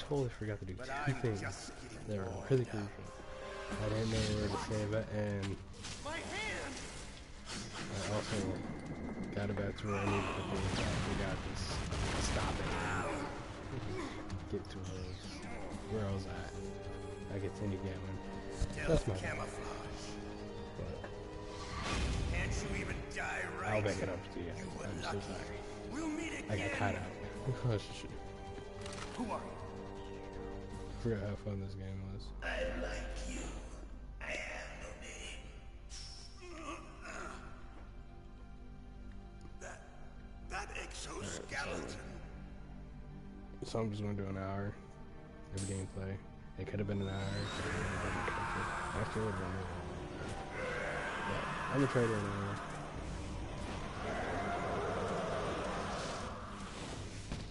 totally forgot to do two things that were really crucial. I didn't know where to save it, and I also got it back to where I needed to be. I forgot to stop it. Get to where I was at. I continue going. That's my camouflage. But can't you even die right? I'll back it up to you. I'm so sorry. We'll meet again. I got caught out. Who are you? Forgot how fun this game was. I like you. I have no name. That exoskeleton. So I'm just gonna do an hour of gameplay. It could have been an hour. Actually, it would have been more. But I'm gonna try to do an hour.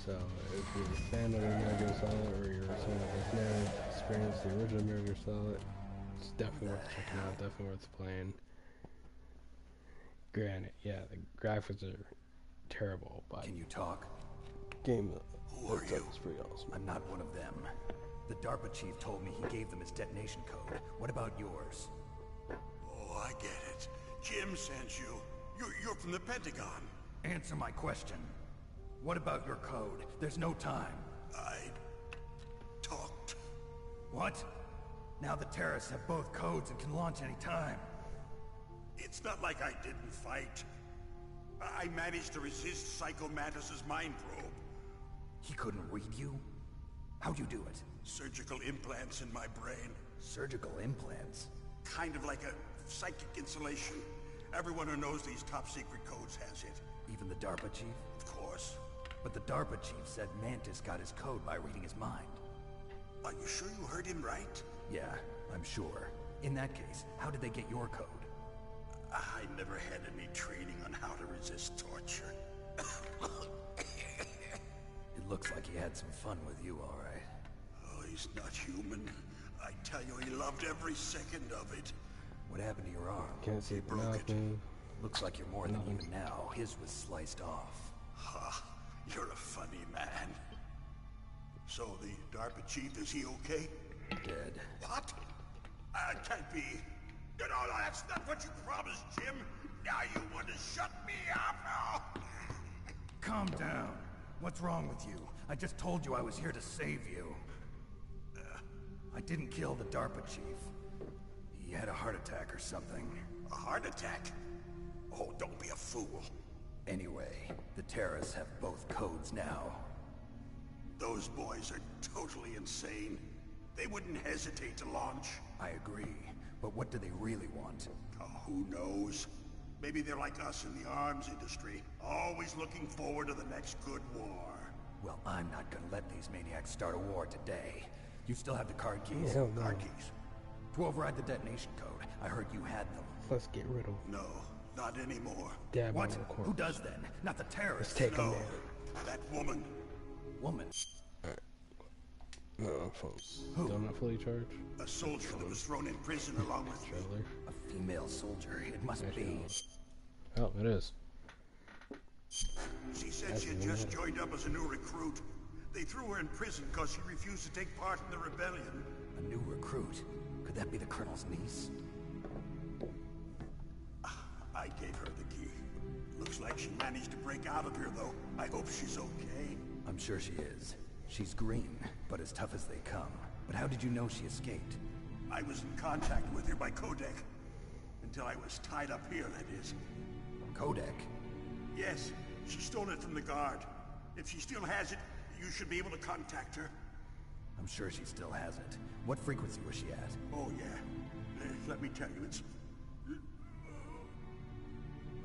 So if you're a fan of Metal Gear Solid, or you're someone that's never experienced the original Metal Gear Solid, it's definitely worth checking out. Definitely worth playing. Granted, yeah, the graphics are terrible, but can you talk? Game Who are you? Is pretty awesome. I'm not one of them. The DARPA chief told me he gave them his detonation code. What about yours? Oh, I get it. Jim sent you. You're from the Pentagon. Answer my question. What about your code? There's no time. I talked. What? Now the terrorists have both codes and can launch any time. It's not like I didn't fight. I managed to resist Psycho Mantis's mind probe. He couldn't read you? How'd you do it? Surgical implants in my brain. Surgical implants? Kind of like a psychic insulation. Everyone who knows these top secret codes has it. Even the DARPA chief? Of course. But the DARPA chief said Mantis got his code by reading his mind. Are you sure you heard him right? Yeah, I'm sure. In that case, how did they get your code? I never had any training on how to resist torture. It looks like he had some fun with you, all right. Oh, he's not human. I tell you, he loved every second of it. What happened to your arm? can't see broke it. nothing. Looks like you're more than even now. His was sliced off. Ha, you're a funny man. So the DARPA chief, is he okay? Dead. What? Can't be. No, that's not what you promised, Jim. Now you want to shut me up? Oh. Calm down. What's wrong with you? I just told you I was here to save you. I didn't kill the DARPA chief. He had a heart attack or something. A heart attack? Oh, don't be a fool. Anyway, the terrorists have both codes now. Those boys are totally insane. They wouldn't hesitate to launch. I agree, but what do they really want? Oh, who knows? Maybe they're like us in the arms industry, always looking forward to the next good war. Well, I'm not gonna let these maniacs start a war today. You still have the card keys? Hell no. Card keys? To override the detonation code. I heard you had them. Let's get rid of No, not anymore. Dab What? on the corpse. Who does then? Not the terrorists. Let's take him No, down. that woman. Woman. No, folks. Who? Still not fully charged. A soldier that was thrown in prison along with me. Trailer. A female soldier. It must Actually, be. oh, it is. She said she had just joined up as a new recruit. They threw her in prison because she refused to take part in the rebellion. A new recruit. Could that be the colonel's niece? I gave her the key. Looks like she managed to break out of here, though. I hope she's okay. I'm sure she is. She's green, but as tough as they come. But how did you know she escaped? I was in contact with her by codec. Until I was tied up here, that is. Codec? Yes, she stole it from the guard. If she still has it, you should be able to contact her. I'm sure she still has it. What frequency was she at? Oh, yeah. Let me tell you, it's...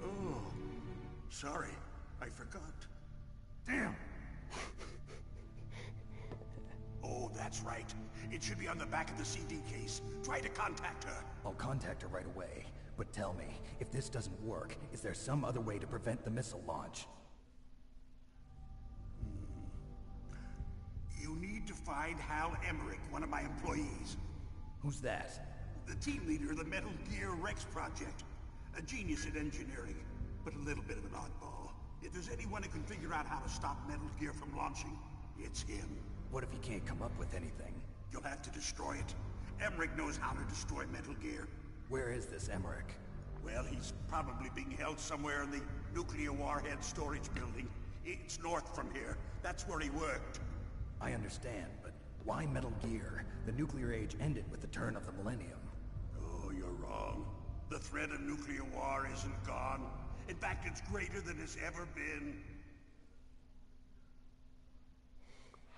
Oh, sorry. I forgot. Damn! Oh, that's right. It should be on the back of the CD case. Try to contact her. I'll contact her right away. But tell me, if this doesn't work, is there some other way to prevent the missile launch? You need to find Hal Emmerich, one of my employees. Who's that? The team leader of the Metal Gear Rex project. A genius at engineering, but a little bit of an oddball. If there's anyone who can figure out how to stop Metal Gear from launching, it's him. What if he can't come up with anything? You'll have to destroy it. Emmerich knows how to destroy Metal Gear. Where is this Emmerich? Well, he's probably being held somewhere in the nuclear warhead storage building. It's north from here. That's where he worked. I understand, but why Metal Gear? The nuclear age ended with the turn of the millennium. Oh, you're wrong. The threat of nuclear war isn't gone. In fact, it's greater than it's ever been.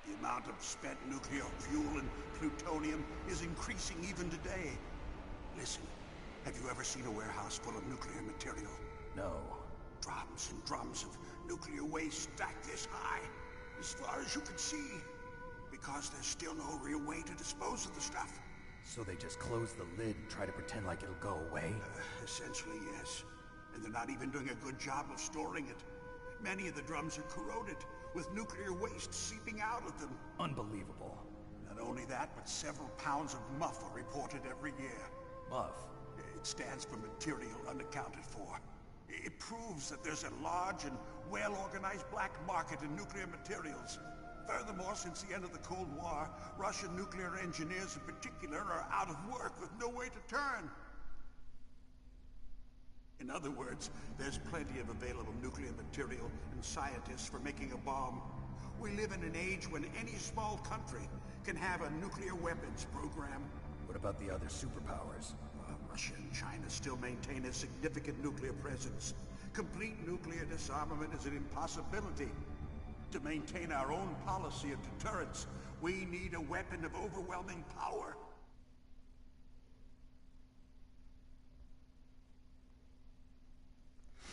The amount of spent nuclear fuel and plutonium is increasing even today. Listen, have you ever seen a warehouse full of nuclear material? No. Drums and drums of nuclear waste stacked this high, as far as you can see. Because there's still no real way to dispose of the stuff. So they just close the lid and try to pretend like it'll go away? Essentially, yes. And they're not even doing a good job of storing it. Many of the drums are corroded, with nuclear waste seeping out of them. Unbelievable. Not only that, but several pounds of muff are reported every year. Muff? It stands for material unaccounted for. It proves that there's a large and well-organized black market in nuclear materials. Furthermore, since the end of the Cold War, Russian nuclear engineers in particular are out of work with no way to turn. In other words, there's plenty of available nuclear material and scientists for making a bomb. We live in an age when any small country can have a nuclear weapons program. What about the other superpowers? Russia and China still maintain a significant nuclear presence. Complete nuclear disarmament is an impossibility. To maintain our own policy of deterrence, we need a weapon of overwhelming power.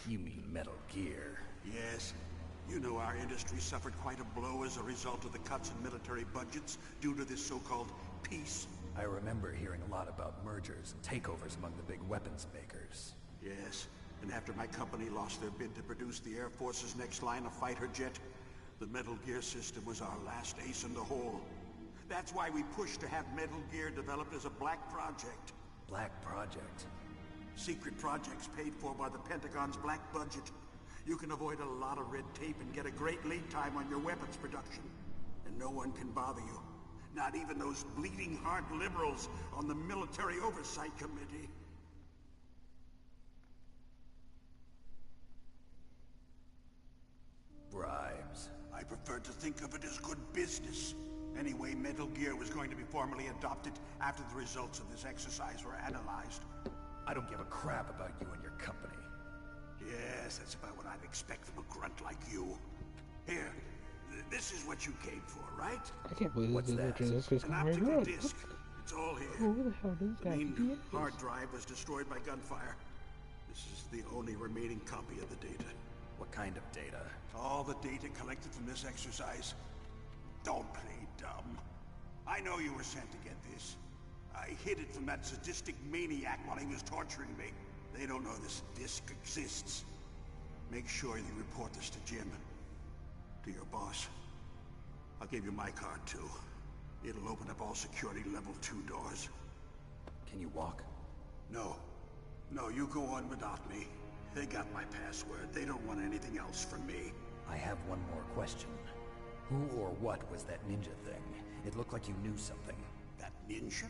You mean Metal Gear? Yes. You know our industry suffered quite a blow as a result of the cuts in military budgets due to this so-called peace. I remember hearing a lot about mergers and takeovers among the big weapons makers. Yes, and after my company lost their bid to produce the Air Force's next line of fighter jet, the Metal Gear system was our last ace in the hole. That's why we pushed to have Metal Gear developed as a black project. Black project? Secret projects paid for by the Pentagon's black budget. You can avoid a lot of red tape and get a great lead time on your weapons production. And no one can bother you. Not even those bleeding heart liberals on the Military Oversight Committee. Bribes. I prefer to think of it as good business. Anyway, Metal Gear was going to be formally adopted after the results of this exercise were analyzed. I don't give a crap about you and your company. Yes, that's about what I'd expect from a grunt like you. Here, this is what you came for, right? I can't believe What's this that? is just An coming optical right disc. It's all here. Who the hell does The that? main hard drive was destroyed by gunfire. This is the only remaining copy of the data. What kind of data? All the data collected from this exercise. Don't play dumb. I know you were sent to get this. I hid it from that sadistic maniac while he was torturing me. They don't know this disc exists. Make sure you report this to Jim. To your boss. I'll give you my card too. It'll open up all security level 2 doors. Can you walk? No. No, you go on without me. They got my password. They don't want anything else from me. I have one more question. Who or what was that ninja thing? It looked like you knew something. That ninja?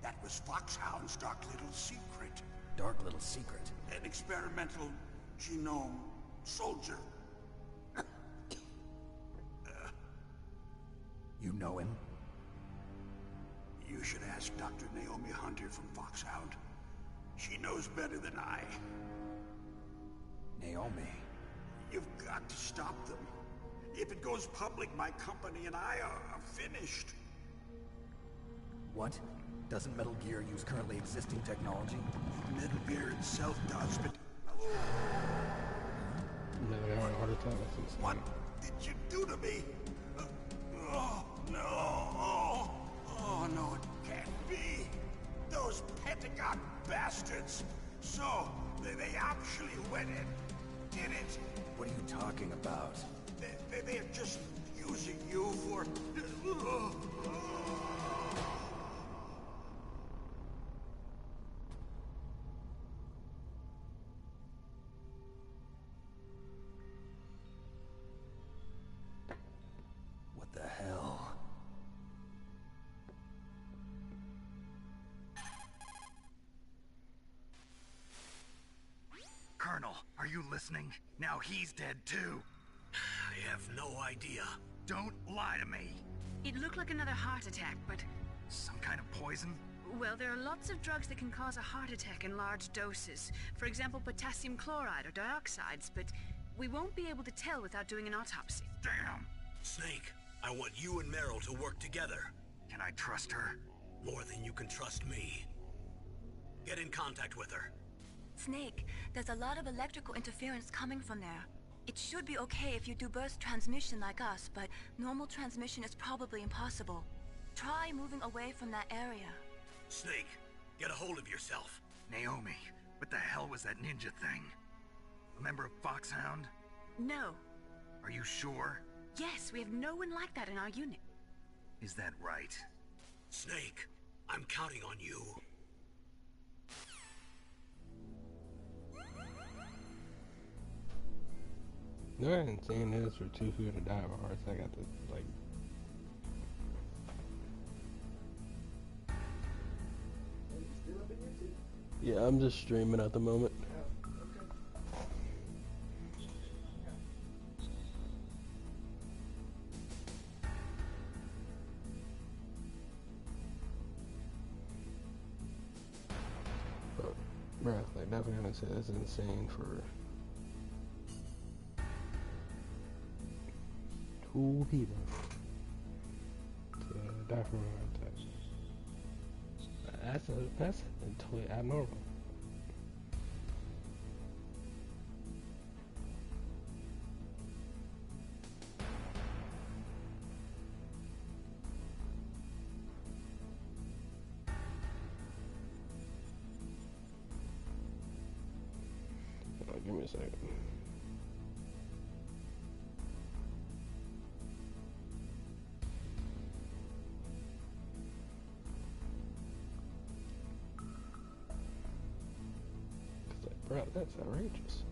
That was Foxhound's dark little secret. Dark little secret? An experimental genome soldier. You know him? You should ask Dr. Naomi Hunter from Foxhound. She knows better than I. Naomi? You've got to stop them. If it goes public, my company and I are finished. What? Doesn't Metal Gear use currently existing technology? Metal Gear itself does, but... Never had a heart attack. What did you do to me? Oh, no. Oh, no, it can't be. Those Pentagon bastards. So, they actually went and did it. What are you talking about? They're just using you for... What the hell? you listening? Now he's dead too. I have no idea. Don't lie to me. It looked like another heart attack, but... Some kind of poison? Well, there are lots of drugs that can cause a heart attack in large doses. For example, potassium chloride or dioxides, but we won't be able to tell without doing an autopsy. Damn! Snake, I want you and Meryl to work together. Can I trust her? More than you can trust me. Get in contact with her. Snake, there's a lot of electrical interference coming from there. It should be okay if you do burst transmission like us, but normal transmission is probably impossible. Try moving away from that area. Snake, get a hold of yourself. Naomi, what the hell was that ninja thing? A member of Foxhound? No. Are you sure? Yes, we have no one like that in our unit. Is that right? Snake, I'm counting on you. No, I hadn't seen this for 2 who to die of a heart attack. I got this, like... Yeah, I'm just streaming at the moment. But, bruh, like, definitely gonna say that's insane for 2 people to die from a heart attack. That's totally abnormal. Oh, give me a second. Bro, that's outrageous.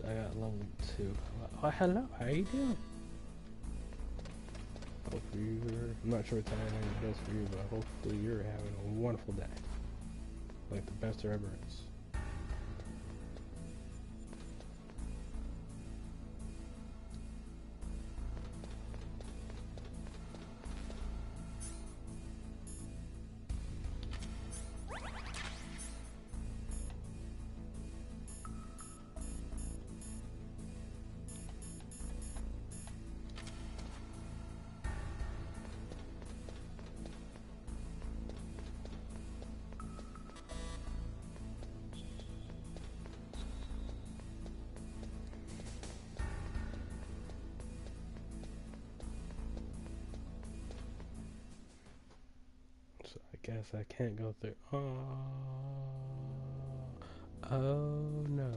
I got level 2. Oh, hello, how you doing? Hopefully I'm not sure what time it does for you, but hopefully you're having a wonderful day. Like the best there ever is. Guess I can't go through. Oh no.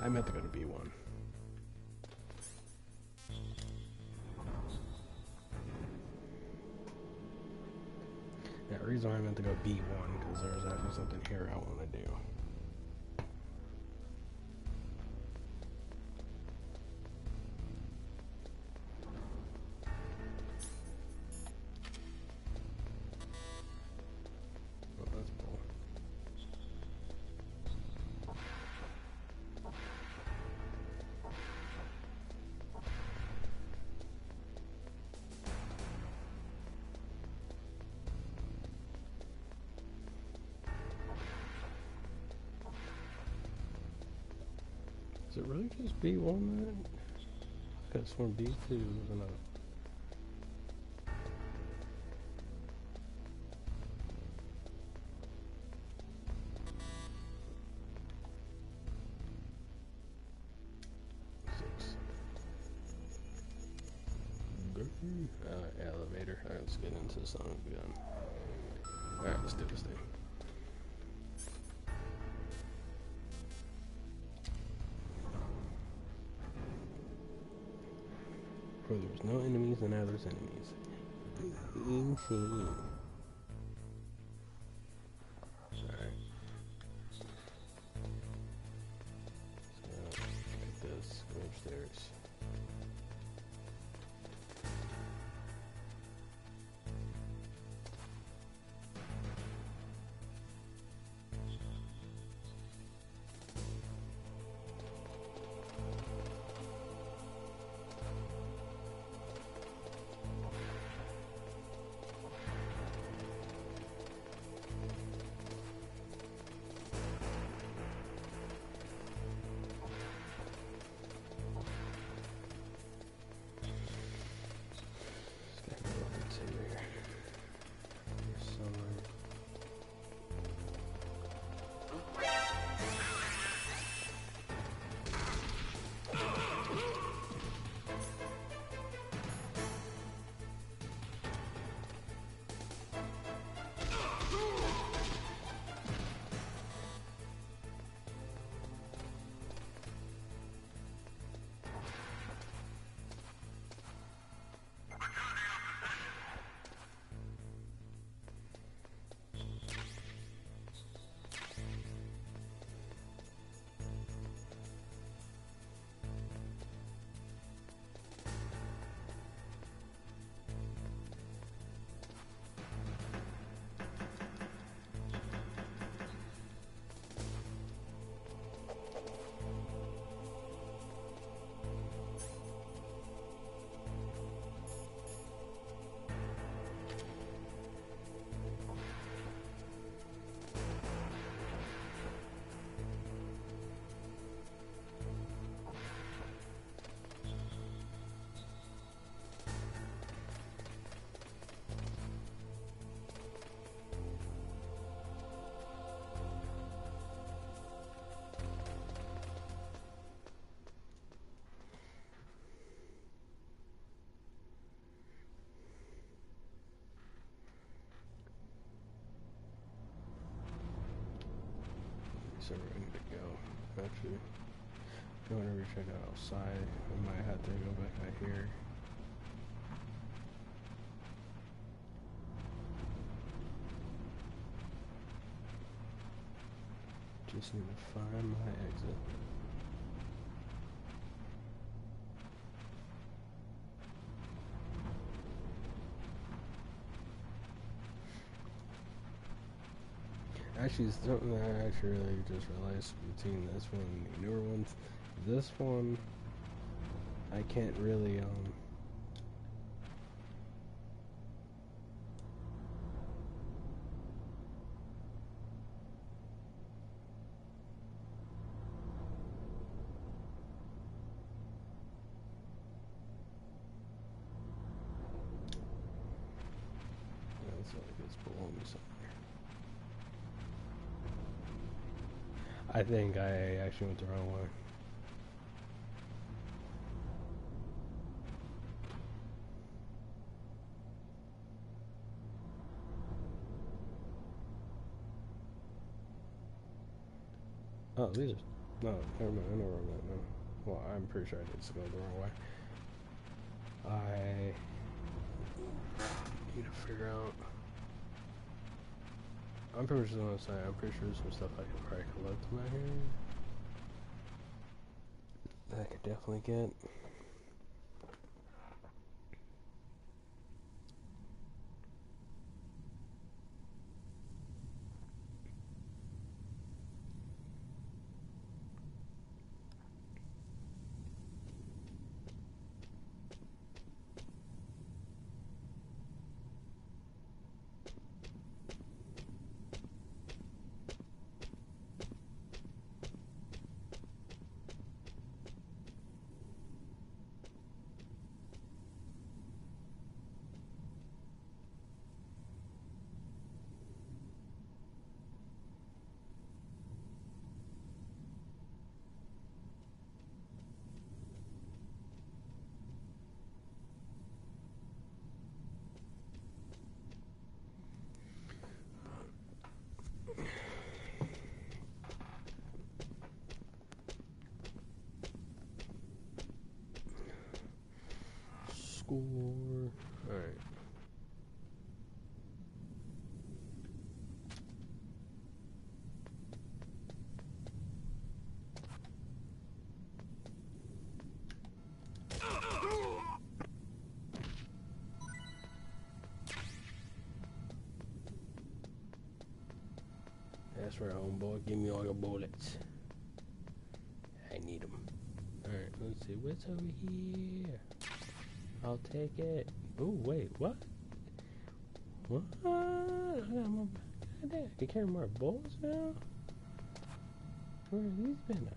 I meant to go to B1. Yeah, the reason why I meant to go B1 because there's actually something here I want to do. Is it really just B1 then? Because from B2 is enough. Elevator. Alright, let's get into this song again. Alright, let's do this thing. Where there's no enemies and now there's enemies. Alright. So, get this. Go upstairs. So we're ready to go. Actually, if you want to recheck it outside, I might have to go back out here. Just need to find my exit. Actually, something that I actually really just realized between this one and the newer ones. This one, I can't really, it's like it's below me somewhere. I think I actually went the wrong way. Oh, these are No, never mind. I know where I'm at now. Well, I'm pretty sure I did go the wrong way. I need to figure out. I'm pretty sure I'm saying. I'm pretty sure there's some stuff I can probably collect from out here that I could definitely get. Score. Alright. That's right, homeboy. Give me all your bullets. I need them. Alright, let's see. What's over here? I'll take it. Oh, wait, what? What? I can carry more bullets now? Where have these been at?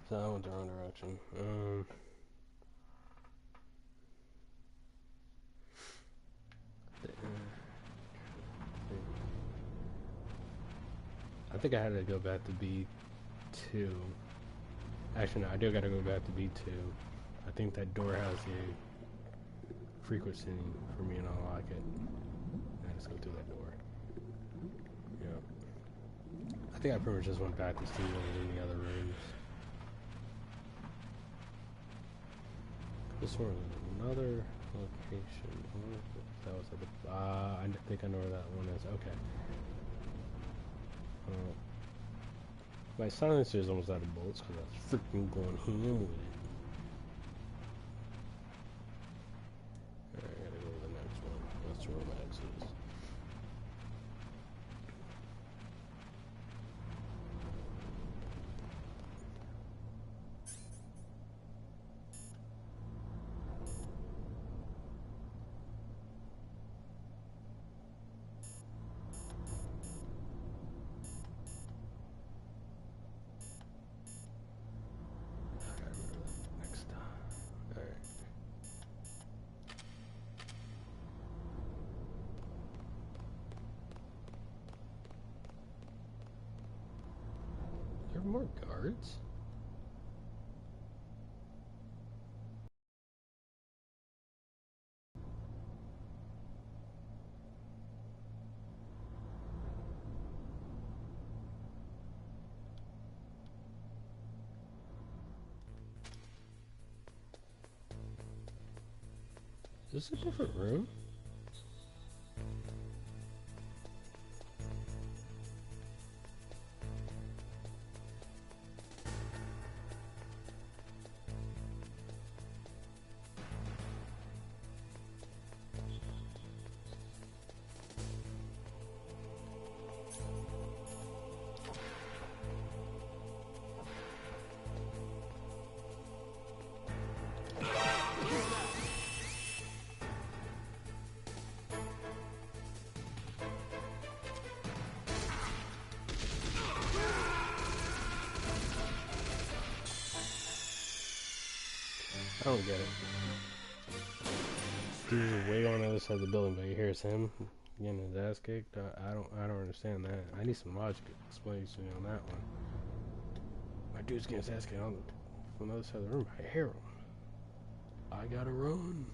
So I went the wrong direction. I think I had to go back to B2. Actually, no, I do gotta go back to B2. I think that door has a frequency for me and unlock it. I just go through that door. Yeah. I think I pretty much just went back to see what was in the other rooms. This one is another location. That was at the, I think I know where that one is. Okay. My silencer is almost out of bullets because I was freaking going ham with it. Alright, I gotta go to the next one. That's where my X is. there more guards? Is this a different room? I don't get it. He's way on the other side of the building, but you hear it's him getting his ass kicked. I don't understand that. I need some logic explanation on that one. My dude's getting his ass kicked from the other side of the room. I hear him. I gotta run.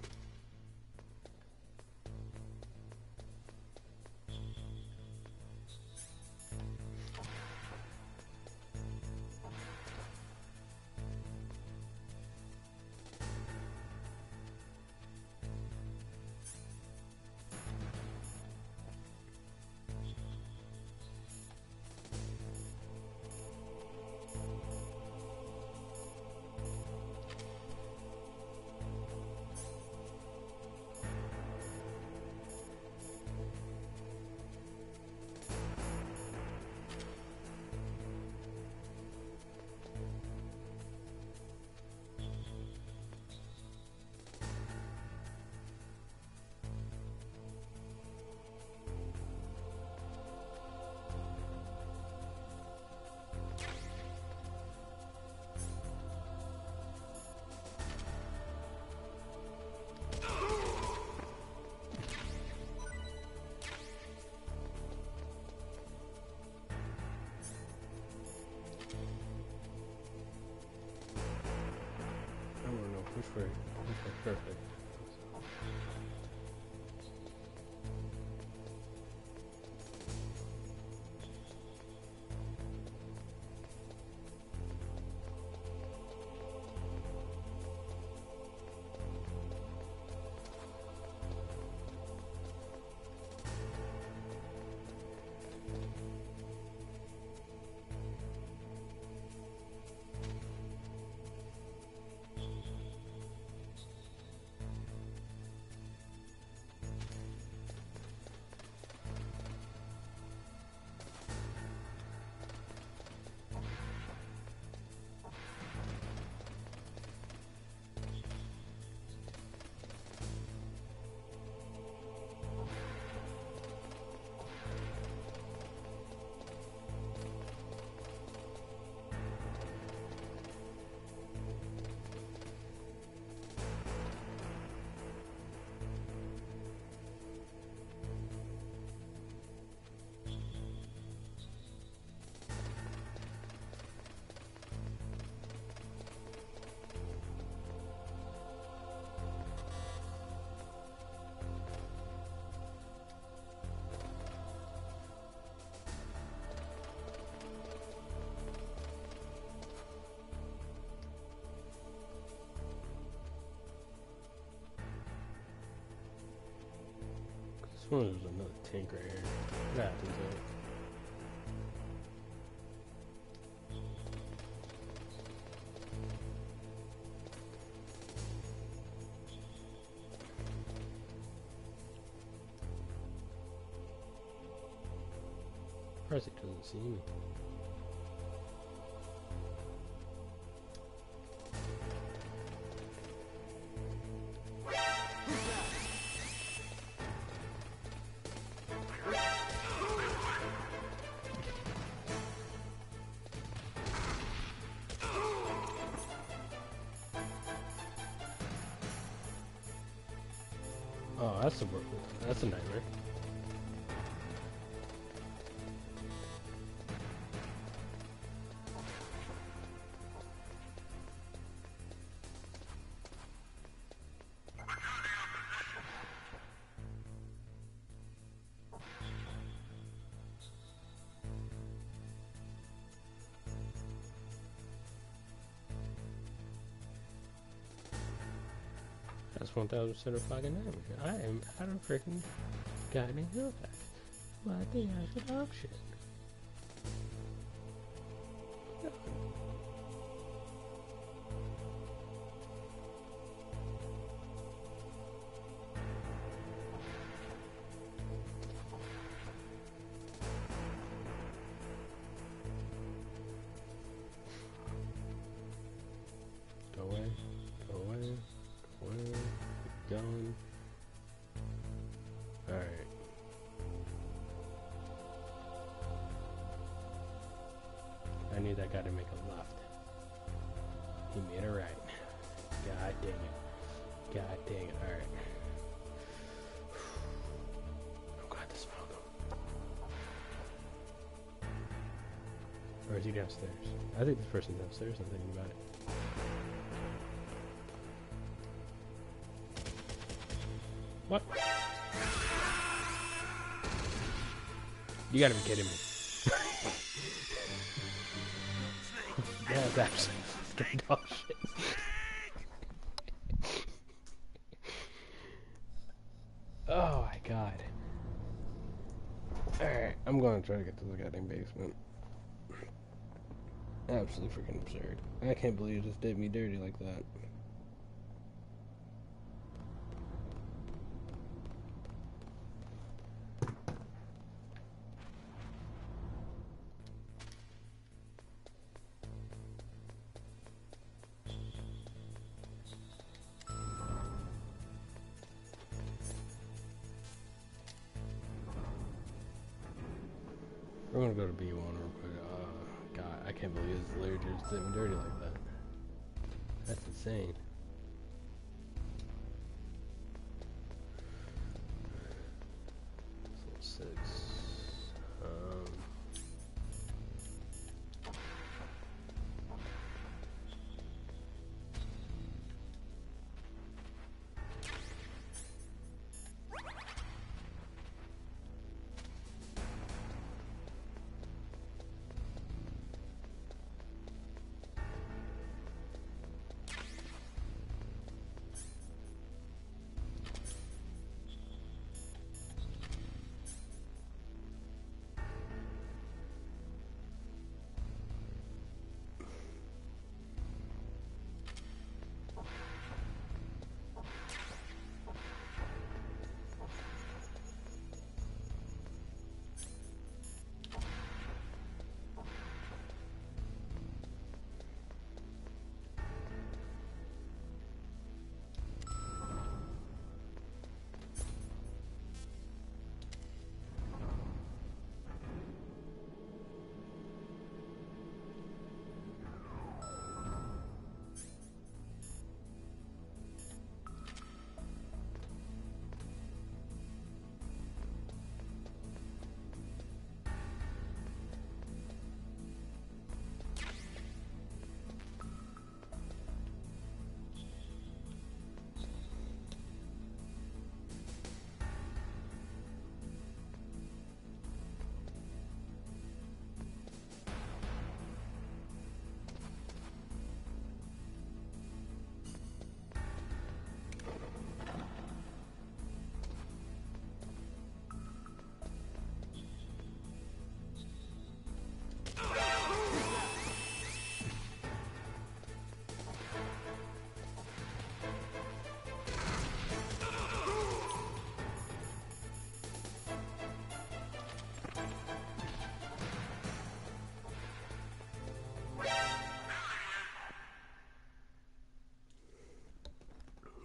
Which way? Perfect. Oh, there's another tank right here. What happens though? Surprised he doesn't see me. Oh, that's a nightmare. does 1000% of fucking damage. I am out of freaking goddamn health pack. Well, I think I should dog shit. Go away, go away, go away, keep going. Alright. I knew that guy to make a left. He made a right. God dang it. God dang it. Alright. I'm glad to smoke him. Or is he downstairs? I think this person's downstairs, I'm thinking about it. What? You gotta be kidding me. That's absolutely fucking dog shit. Oh my god. Alright, I'm gonna try to get to the goddamn basement. Absolutely freaking absurd. I can't believe you just did me dirty like that. We're gonna go to B1 real quick. God, I can't believe this literally just did me dirty like that. That's insane. So 6.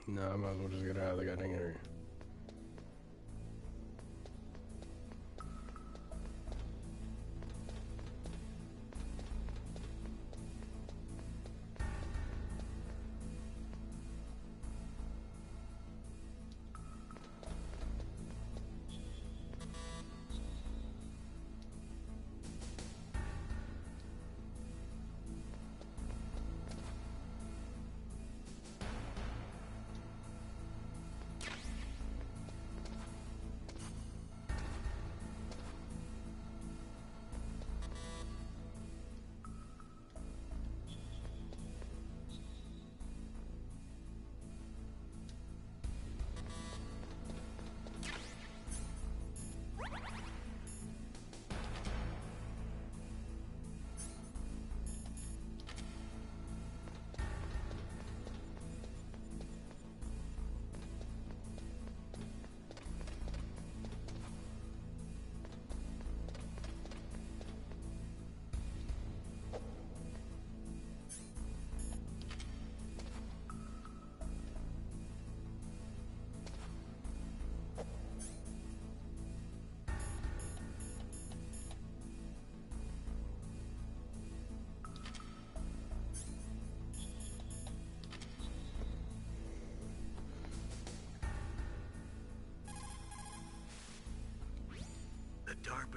No, I might as well just get out of the goddamn area.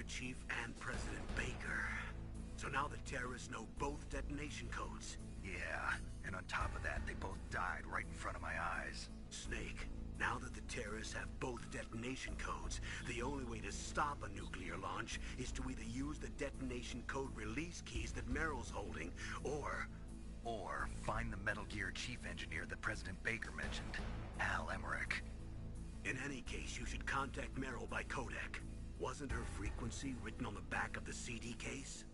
Chief and President Baker. So now the terrorists know both detonation codes. Yeah, and on top of that, they both died right in front of my eyes. Snake, now that the terrorists have both detonation codes, the only way to stop a nuclear launch is to either use the detonation code release keys that Meryl's holding, or find the Metal Gear chief engineer that President Baker mentioned, Al Emmerich. in any case, you should contact Meryl by codec. Wasn't her frequency written on the back of the CD case?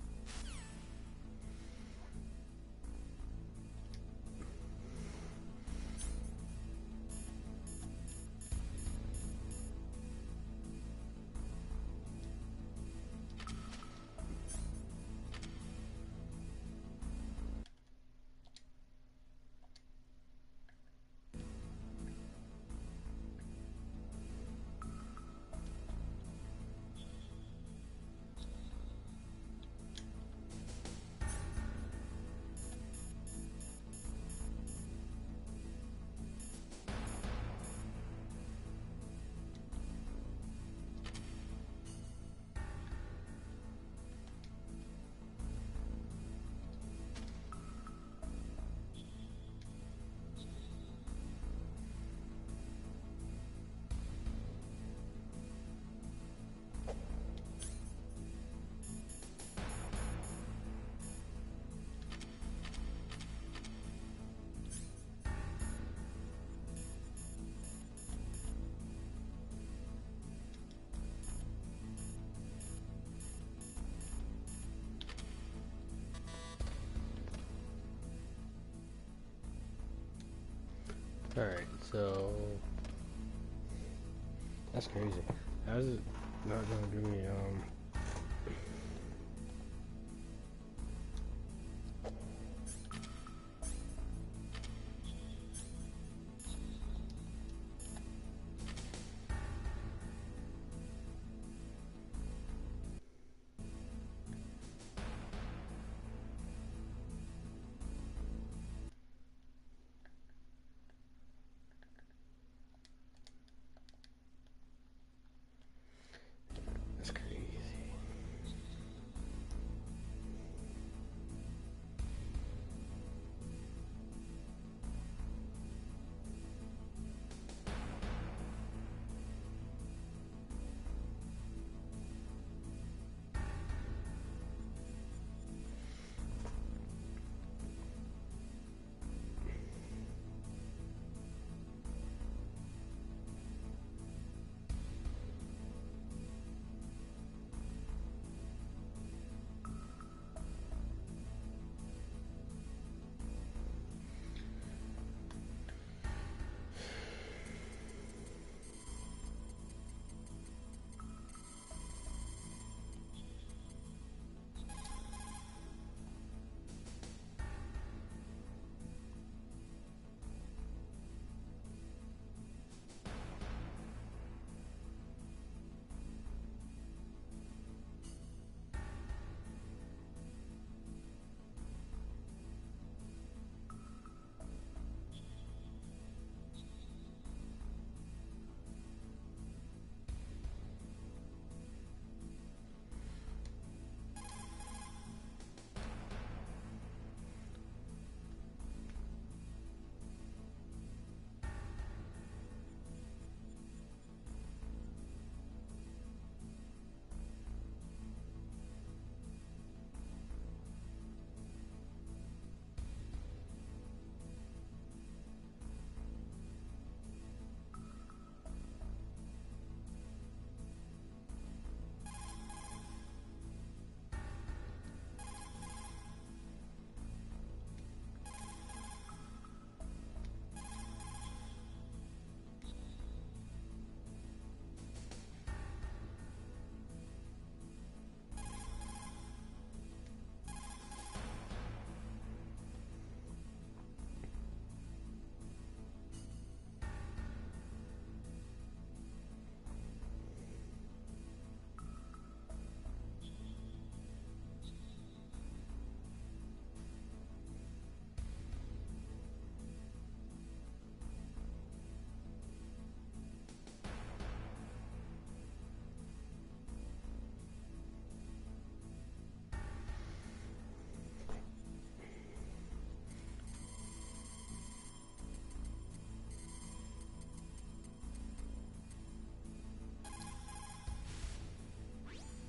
Alright, so that's crazy. How's it not gonna do me that's crazy.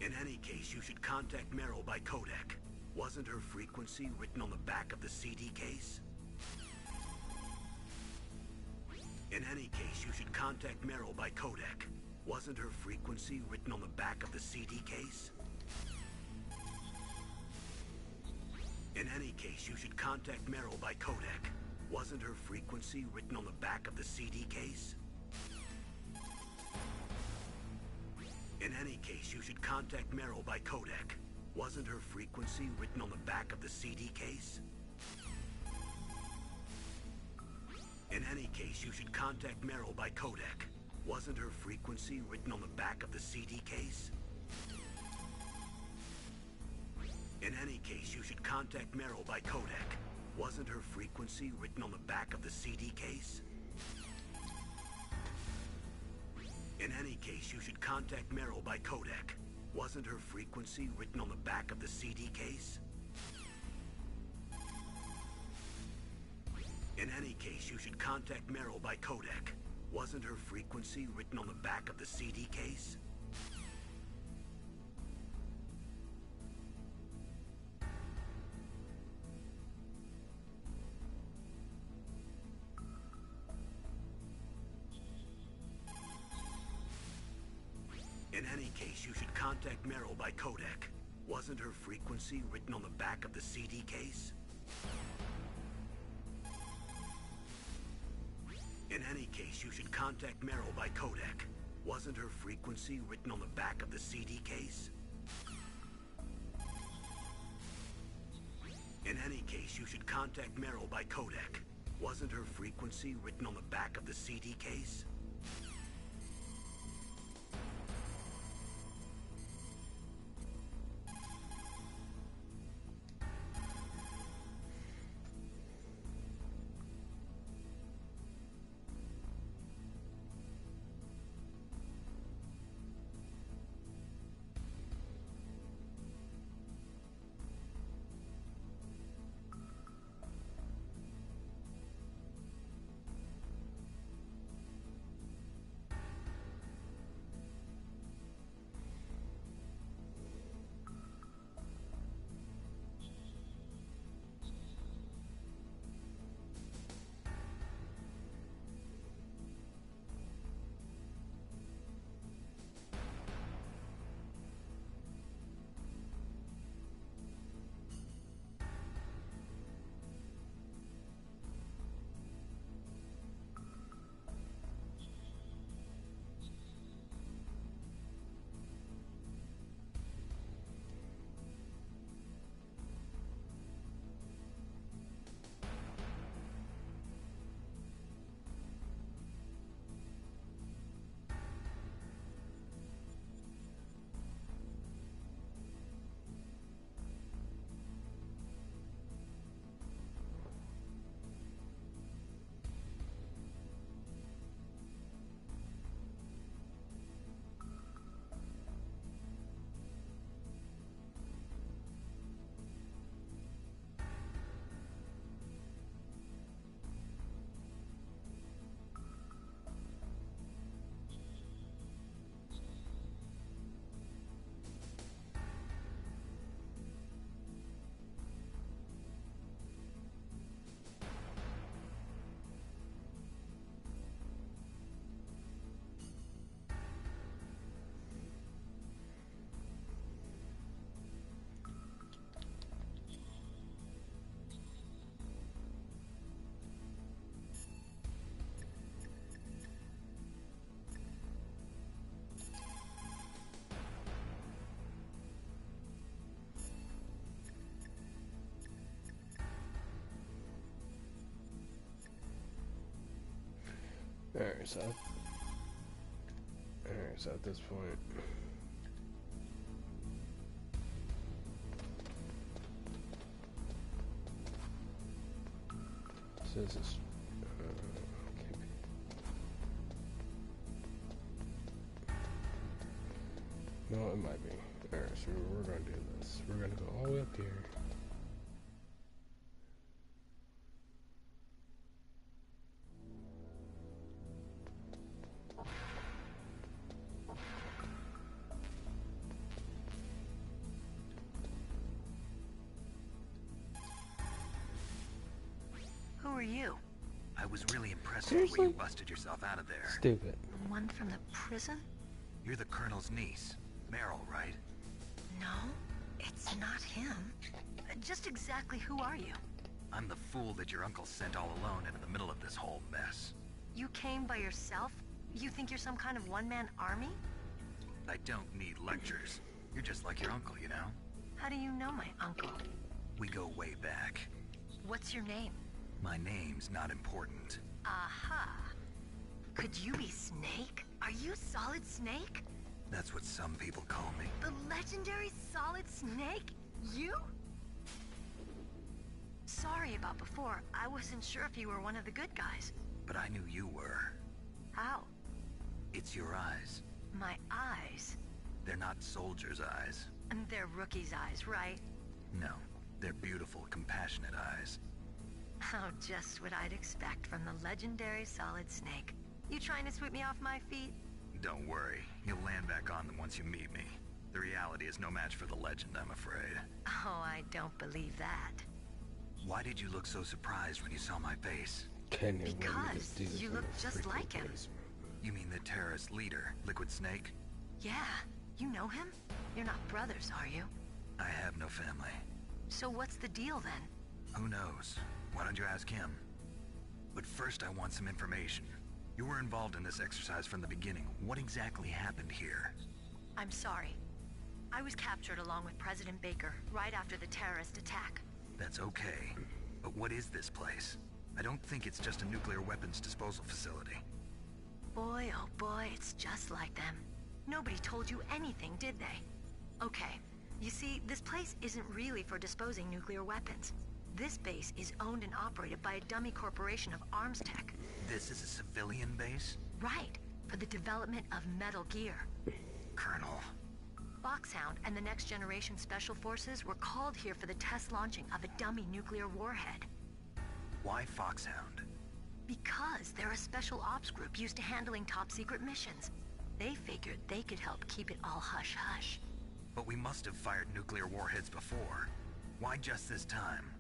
In any case, you should contact Meryl by codec. Wasn't her frequency written on the back of the CD case? In any case, you should contact Meryl by codec. Wasn't her frequency written on the back of the CD case? In any case, you should contact Meryl by codec. Wasn't her frequency written on the back of the CD case? In any case, you should contact Meryl by codec. Wasn't her frequency written on the back of the CD case? In any case, you should contact Meryl by codec. Wasn't her frequency written on the back of the CD case? In any case, you should contact Meryl by codec. Wasn't her frequency written on the back of the CD case? In any case, you should contact Meryl by codec. Wasn't her frequency written on the back of the CD case? In any case, you should contact Meryl by codec. Wasn't her frequency written on the back of the CD case? In any case, you should contact Meryl by codec. Wasn't her frequency written on the back of the CD case? In any case, you should contact Meryl by codec. Wasn't her frequency written on the back of the CD case? In any case, you should contact Meryl by codec. Wasn't her frequency written on the back of the CD case? Alright, so at this point, since it's no, it might be. Alright, so we're gonna do this. We're gonna go all the way up here. I was really impressed with the way Seriously? you busted yourself out of there. Stupid. The one from the prison? You're the Colonel's niece, Meryl, right? No, it's not him. Just exactly who are you? I'm the fool that your uncle sent all alone into the middle of this whole mess. You came by yourself? You think you're some kind of one-man army? I don't need lectures. You're just like your uncle, you know? How do you know my uncle? We go way back. What's your name? My name's not important. Aha. Could you be Snake? Are you Solid Snake? That's what some people call me. The legendary Solid Snake? You? Sorry about before. I wasn't sure if you were one of the good guys. But I knew you were. How? It's your eyes. My eyes? They're not soldiers' eyes. And they're rookies' eyes, right? No, they're beautiful, compassionate eyes. Oh, just what I'd expect from the legendary Solid Snake. You trying to sweep me off my feet? Don't worry, you'll land back on them once you meet me. The reality is no match for the legend, I'm afraid. Oh, I don't believe that. Why did you look so surprised when you saw my face? Because you look just like him. You mean the terrorist leader, Liquid Snake? Yeah, you know him? You're not brothers, are you? I have no family. So what's the deal then? Who knows? Why don't you ask him? But first I want some information. You were involved in this exercise from the beginning. What exactly happened here? I'm sorry. I was captured along with President Baker right after the terrorist attack. That's okay. But what is this place? I don't think it's just a nuclear weapons disposal facility. Boy, oh boy, it's just like them. Nobody told you anything, did they? Okay, you see, this place isn't really for disposing nuclear weapons. This base is owned and operated by a dummy corporation of arms tech. This is a civilian base? Right, for the development of Metal Gear. Colonel. Foxhound and the Next Generation Special Forces were called here for the test launching of a dummy nuclear warhead. Why Foxhound? Because they're a special ops group used to handling top-secret missions. They figured they could help keep it all hush-hush. But we must have fired nuclear warheads before. Why just this time?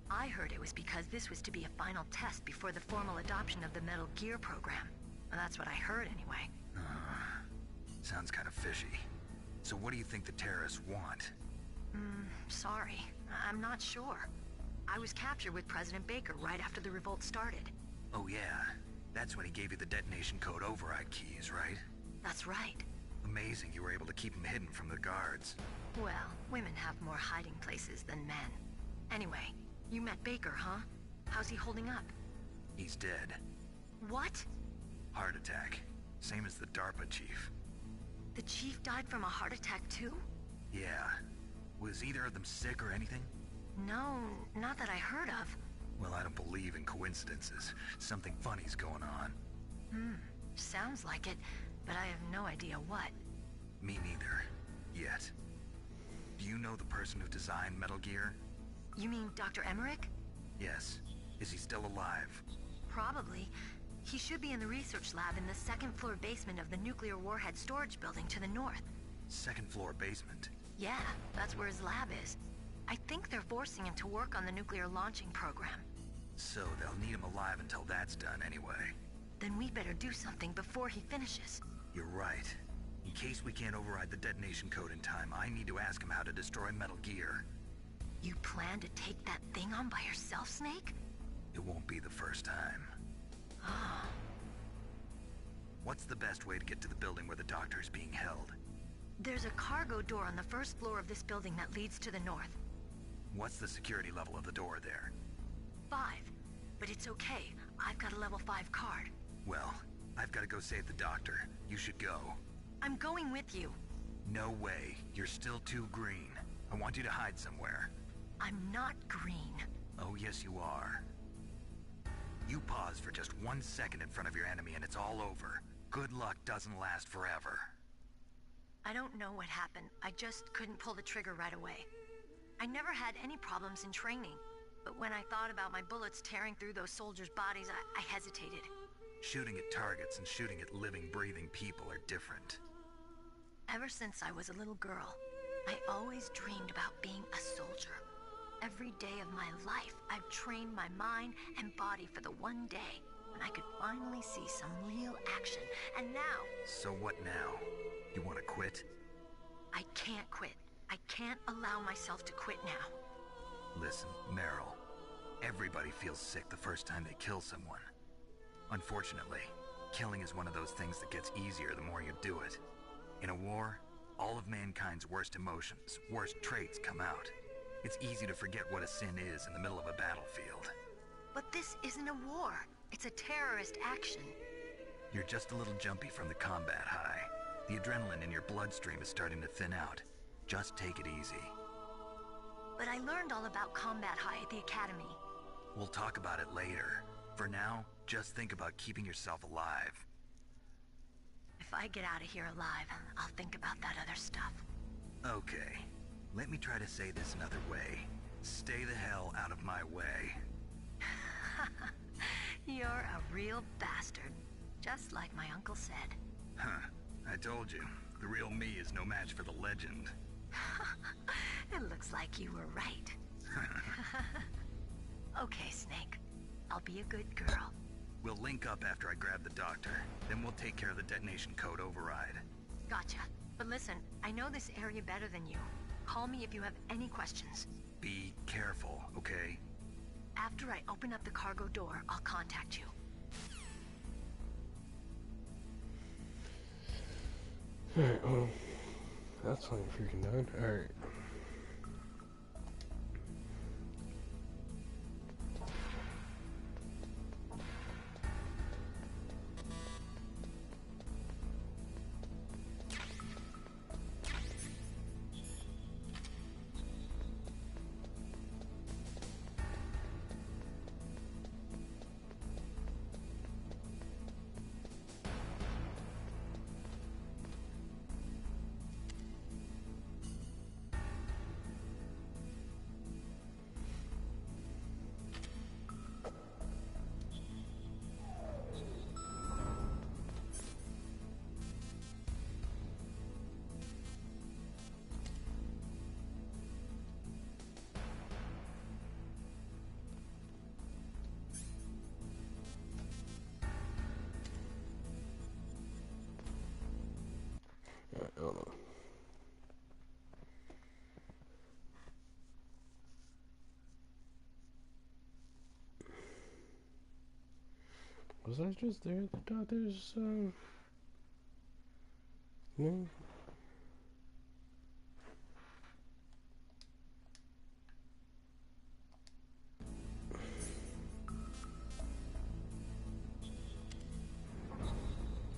I heard it was because this was to be a final test before the formal adoption of the Metal Gear program. Well, that's what I heard anyway. Sounds kind of fishy. So what do you think the terrorists want? Sorry. I'm not sure. I was captured with President Baker right after the revolt started. Oh yeah, that's when he gave you the detonation code override keys, right? That's right. Amazing you were able to keep them hidden from the guards. Well, women have more hiding places than men. Anyway, you met Baker, huh? How's he holding up? He's dead. What? Heart attack. Same as the DARPA chief. The chief died from a heart attack too? Yeah. Was either of them sick or anything? No, not that I heard of. Well, I don't believe in coincidences. Something funny's going on. Sounds like it, but I have no idea what. Me neither. Yet. Do you know the person who designed Metal Gear? You mean Dr. Emmerich? Yes. Is he still alive? Probably. He should be in the research lab in the second-floor basement of the nuclear warhead storage building to the north. Second floor basement? Yeah, that's where his lab is. I think they're forcing him to work on the nuclear launching program. So they'll need him alive until that's done anyway. Then we better do something before he finishes. You're right. In case we can't override the detonation code in time, I need to ask him how to destroy Metal Gear. You plan to take that thing on by yourself, Snake? It won't be the first time. What's the best way to get to the building where the doctor is being held? There's a cargo door on the first floor of this building that leads to the north. What's the security level of the door there? 5. But it's okay. I've got a level 5 card. Well, I've got to go save the doctor. You should go. I'm going with you. No way. You're still too green. I want you to hide somewhere. I'm not green. Oh, yes you are. You pause for just 1 second in front of your enemy and it's all over. Good luck doesn't last forever. I don't know what happened. I just couldn't pull the trigger right away. I never had any problems in training. But when I thought about my bullets tearing through those soldiers' bodies, I hesitated. Shooting at targets and shooting at living, breathing people are different. Ever since I was a little girl, I always dreamed about being a soldier. every day of my life, I've trained my mind and body for the one day when I could finally see some real action. And now... So what now? You want to quit? I can't quit. I can't allow myself to quit now. Listen, Meryl. Everybody feels sick the first time they kill someone. Unfortunately, killing is one of those things that gets easier the more you do it. In a war, all of mankind's worst emotions, worst traits come out. It's easy to forget what a sin is in the middle of a battlefield. But this isn't a war. It's a terrorist action. You're just a little jumpy from the combat high. The adrenaline in your bloodstream is starting to thin out. Just take it easy. But I learned all about combat high at the academy. We'll talk about it later. For now, just think about keeping yourself alive. If I get out of here alive, I'll think about that other stuff. Okay. Let me try to say this another way. Stay the hell out of my way. You're a real bastard. Just like my uncle said. Huh. I told you. The real me is no match for the legend. It looks like you were right. Okay, Snake. I'll be a good girl. We'll link up after I grab the doctor. Then we'll take care of the detonation code override. Gotcha. But listen, I know this area better than you. Call me if you have any questions. Be careful, okay? After I open up the cargo door, I'll contact you. Alright, well, that's finally freaking done. Alright. Hold on. Was I just there at the doctor's, no?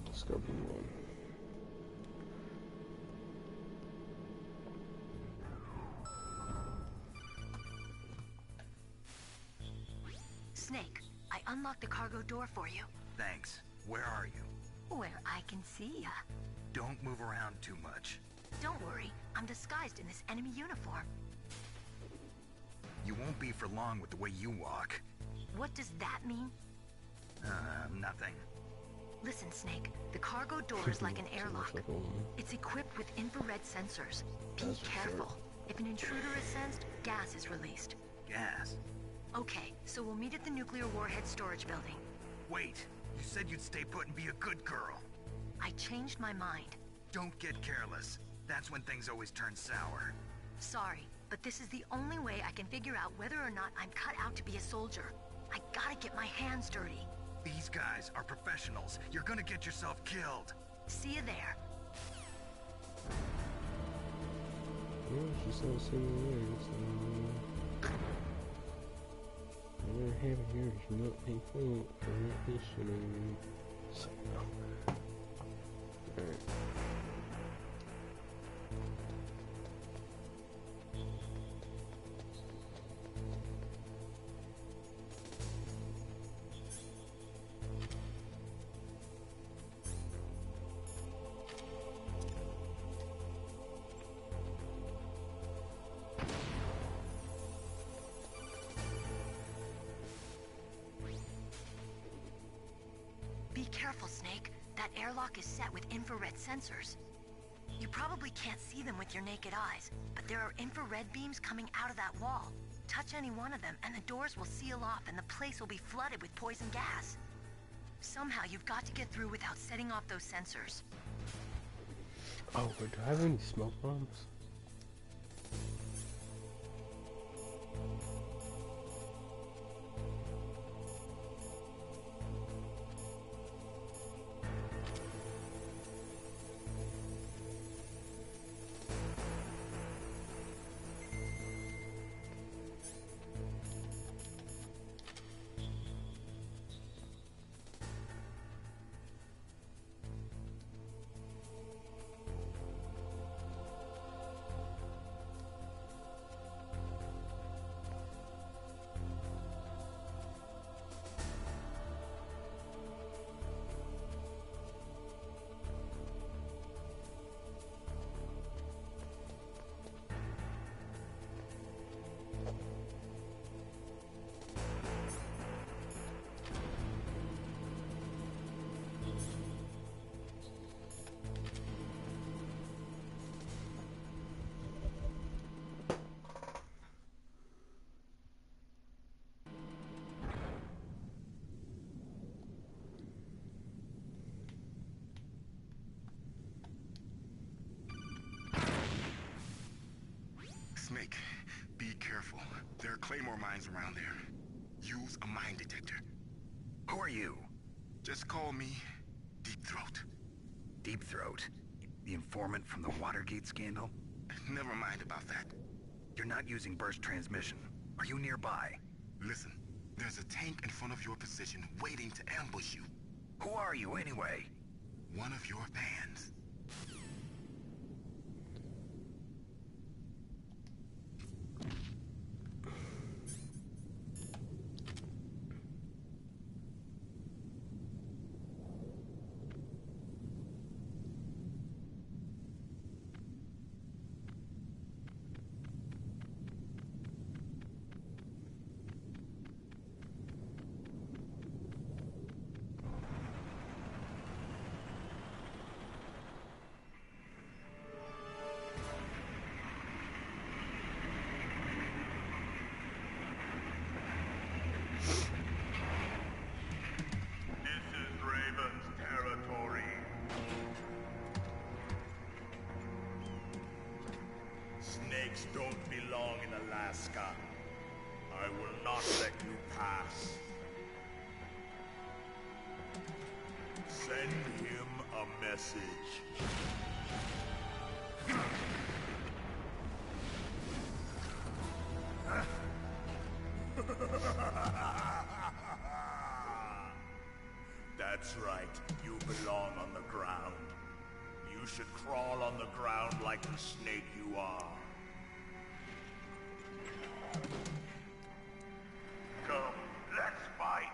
Let's go B1. Snake, I unlocked the cargo door for you. Thanks. Where are you? Where I can see ya. Don't move around too much. Don't worry, I'm disguised in this enemy uniform. You won't be for long with the way you walk. What does that mean? Nothing. Listen, Snake, the cargo door is like an airlock. It's equipped with infrared sensors. Be careful. If an intruder is sensed, gas is released. Gas? Okay, so we'll meet at the nuclear warhead storage building. Wait, you said you'd stay put and be a good girl. I changed my mind. Don't get careless. That's when things always turn sour. Sorry, but this is the only way I can figure out whether or not I'm cut out to be a soldier. I gotta get my hands dirty. These guys are professionals. You're gonna get yourself killed. See you there. Yeah, she said the same words. We're having here is not a fault for not listening. So, alright. Be careful, Snake. That airlock is set with infrared sensors. You probably can't see them with your naked eyes, but there are infrared beams coming out of that wall. Touch any one of them, and the doors will seal off, and the place will be flooded with poison gas. Somehow, you've got to get through without setting off those sensors. Oh, but do I have any smoke bombs? Snake, be careful. There are claymore mines around there. Use a mine detector. Who are you? Just call me Deep Throat. Deep Throat? The informant from the Watergate scandal? Never mind about that. You're not using burst transmission. Are you nearby? Listen, there's a tank in front of your position waiting to ambush you. Who are you anyway? One of your fans. Snakes don't belong in Alaska. I will not let you pass. Send him a message. That's right. You belong on the ground. You should crawl on the ground like the snake you are. Come, let's fight.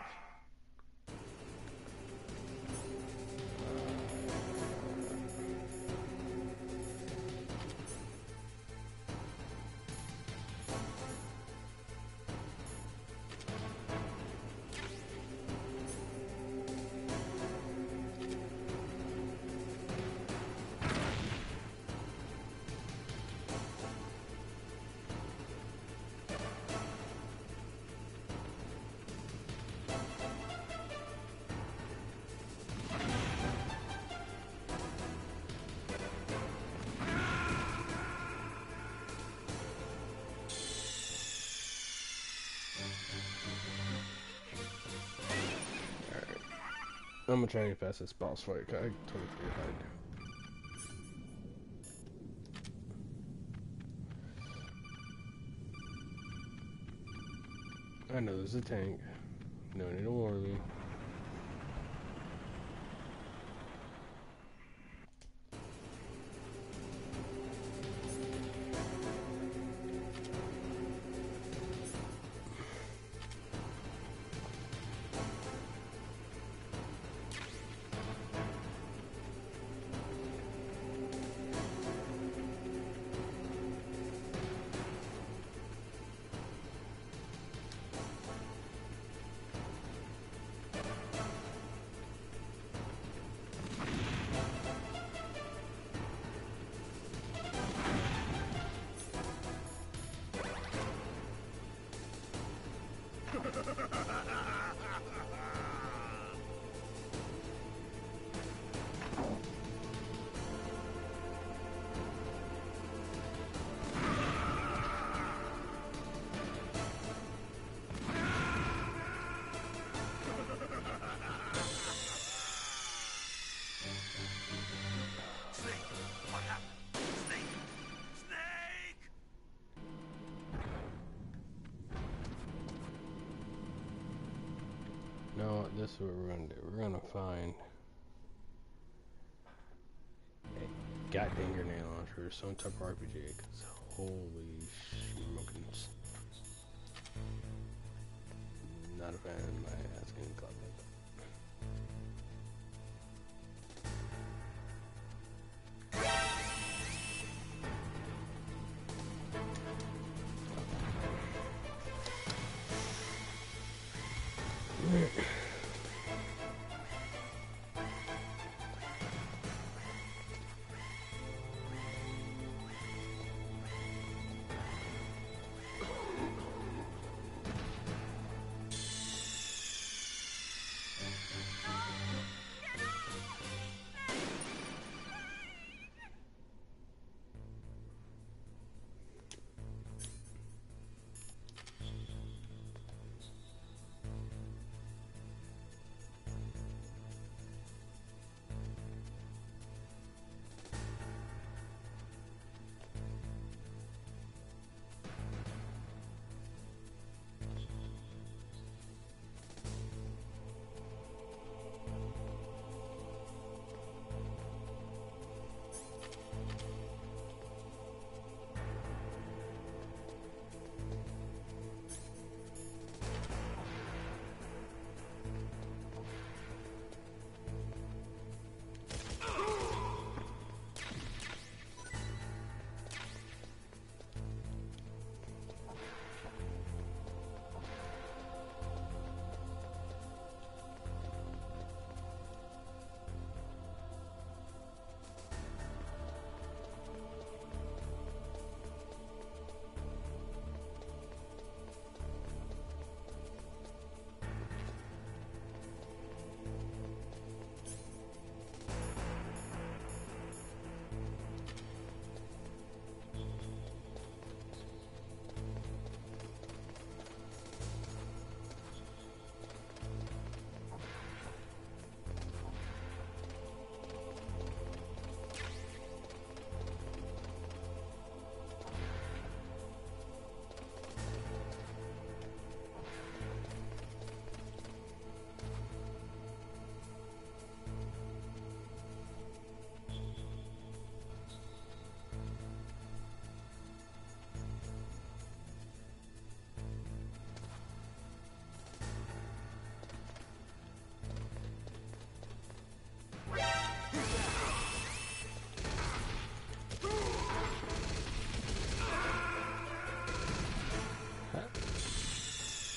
I'm gonna try and get past this boss fight, 'cause I totally forget how to do. I know there's a tank. No need to warn me. this is what we're gonna do. We're gonna find a goddamn grenade launcher, some type of RPG. Cause holy smokins. Not a fan of my ass getting clubbed like that.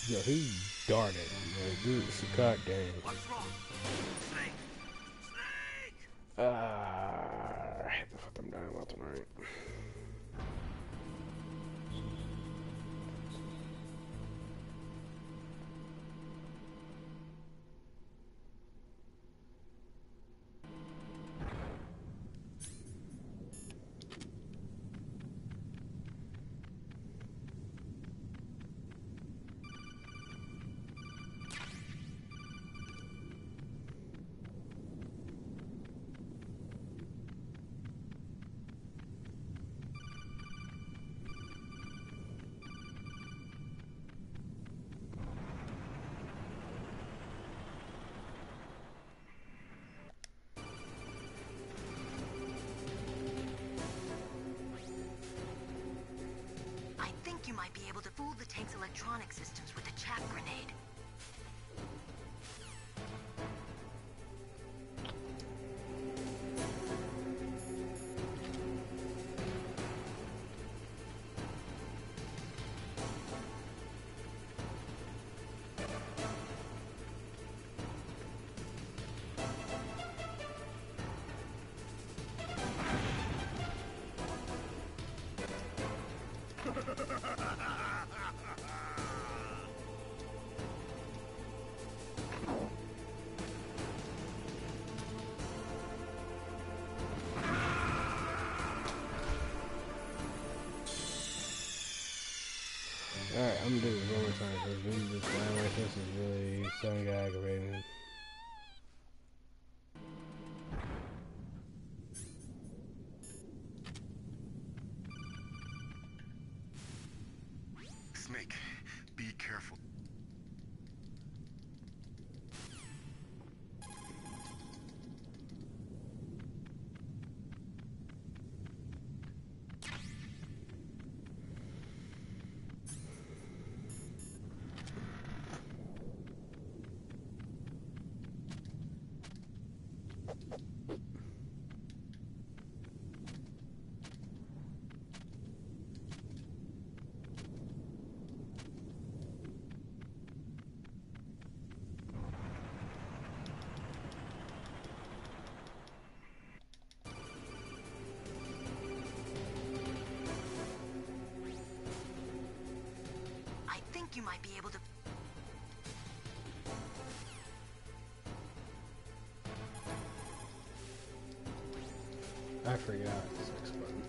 Yo, he darted. Like, dude, it's a goddamn. What's wrong? Snake! Snake! I hate the fuck I'm dying about tonight. I think you might be able to fool the tank's electronic systems with a chaff grenade. Alright, I'm gonna do this one more time because me just flying like this is really starting to aggravate me. Snake, be careful. might be able to... I forgot this next button.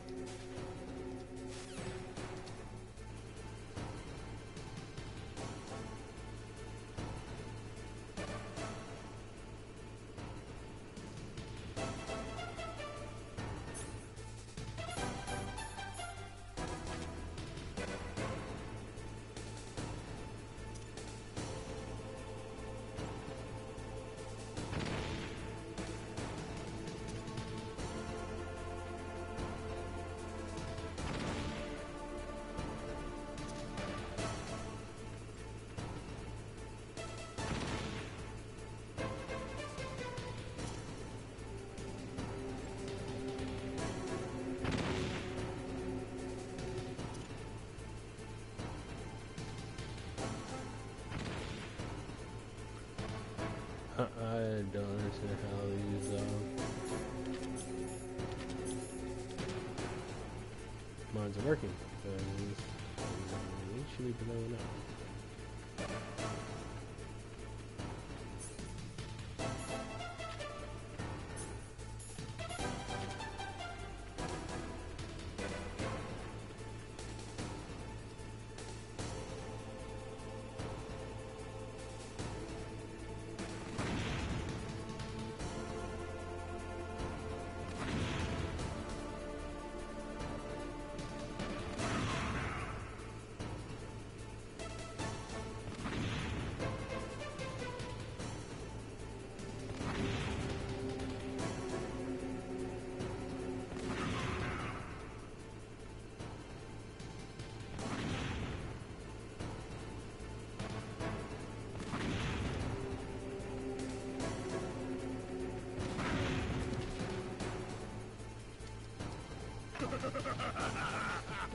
I don't understand how these mines are working, because we should be blowing up.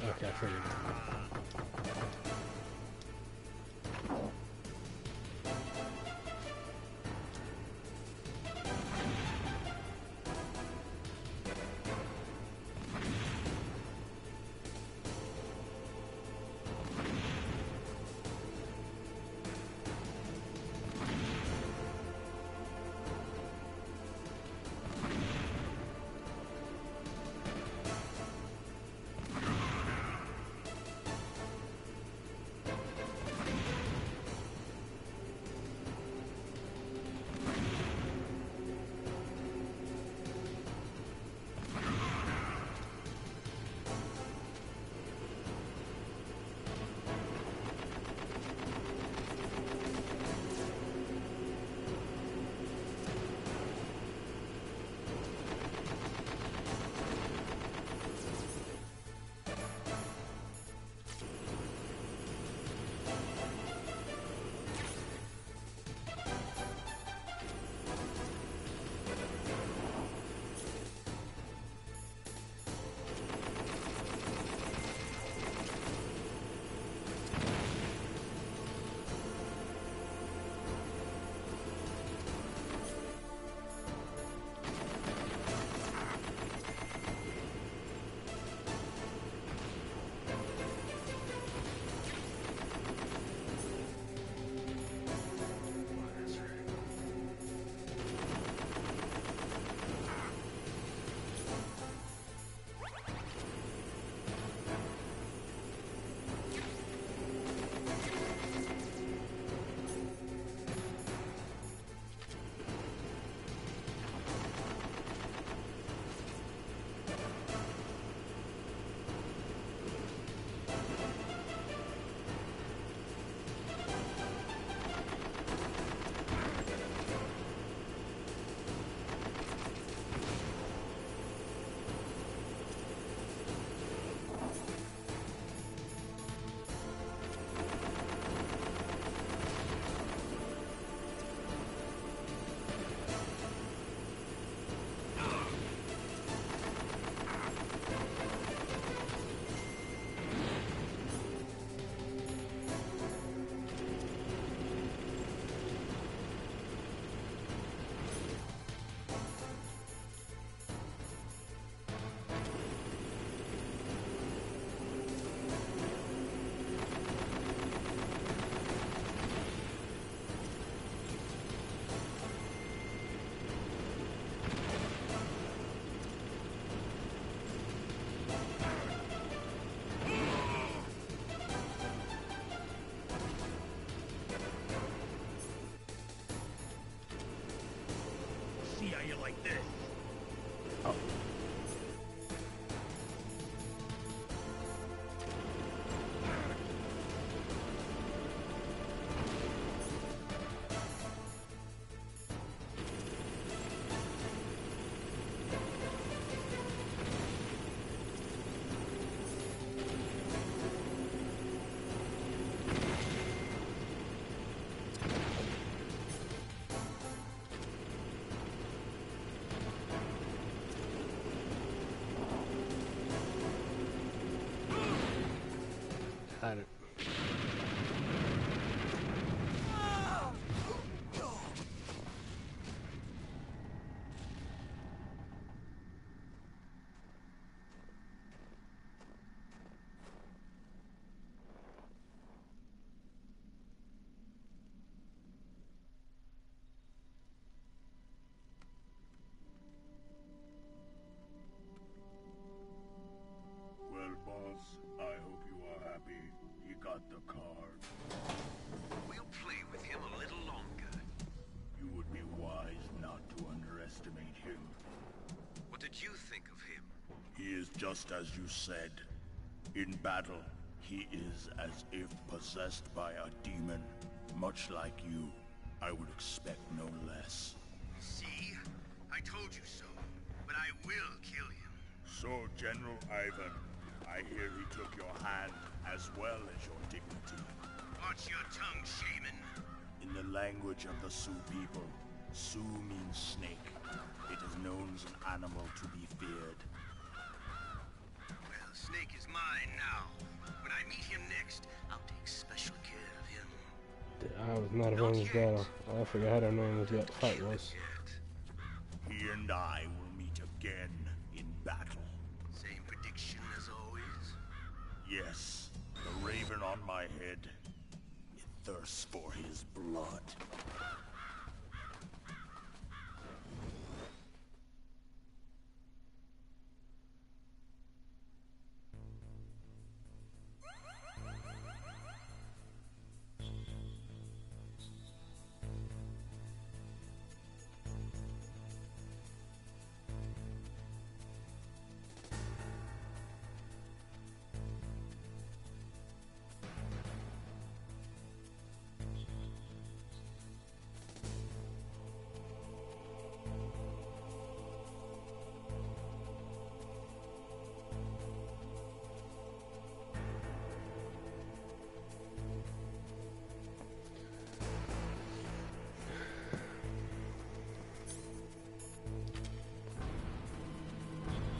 Okay, I figured it out. like this. Oh. Got it. Well, boss, I hope you are happy. He got the card. We'll play with him a little longer. You would be wise not to underestimate him. What did you think of him? He is just as you said. In battle, he is as if possessed by a demon. Much like you, I would expect no less. See? I told you so. But I will kill him. So, General Ivan, I hear he took your hand as well as your dignity. Watch your tongue, shaman. In the language of the Sioux people, Sioux means snake. It is known as an animal to be feared. Well, Snake is mine now. When I meet him next, I'll take special care of him. I was not alone in this battle. I forgot how annoying this fight was. He and I will meet again in battle. Same prediction as always? Yes, the raven on my head. It thirsts for his blood.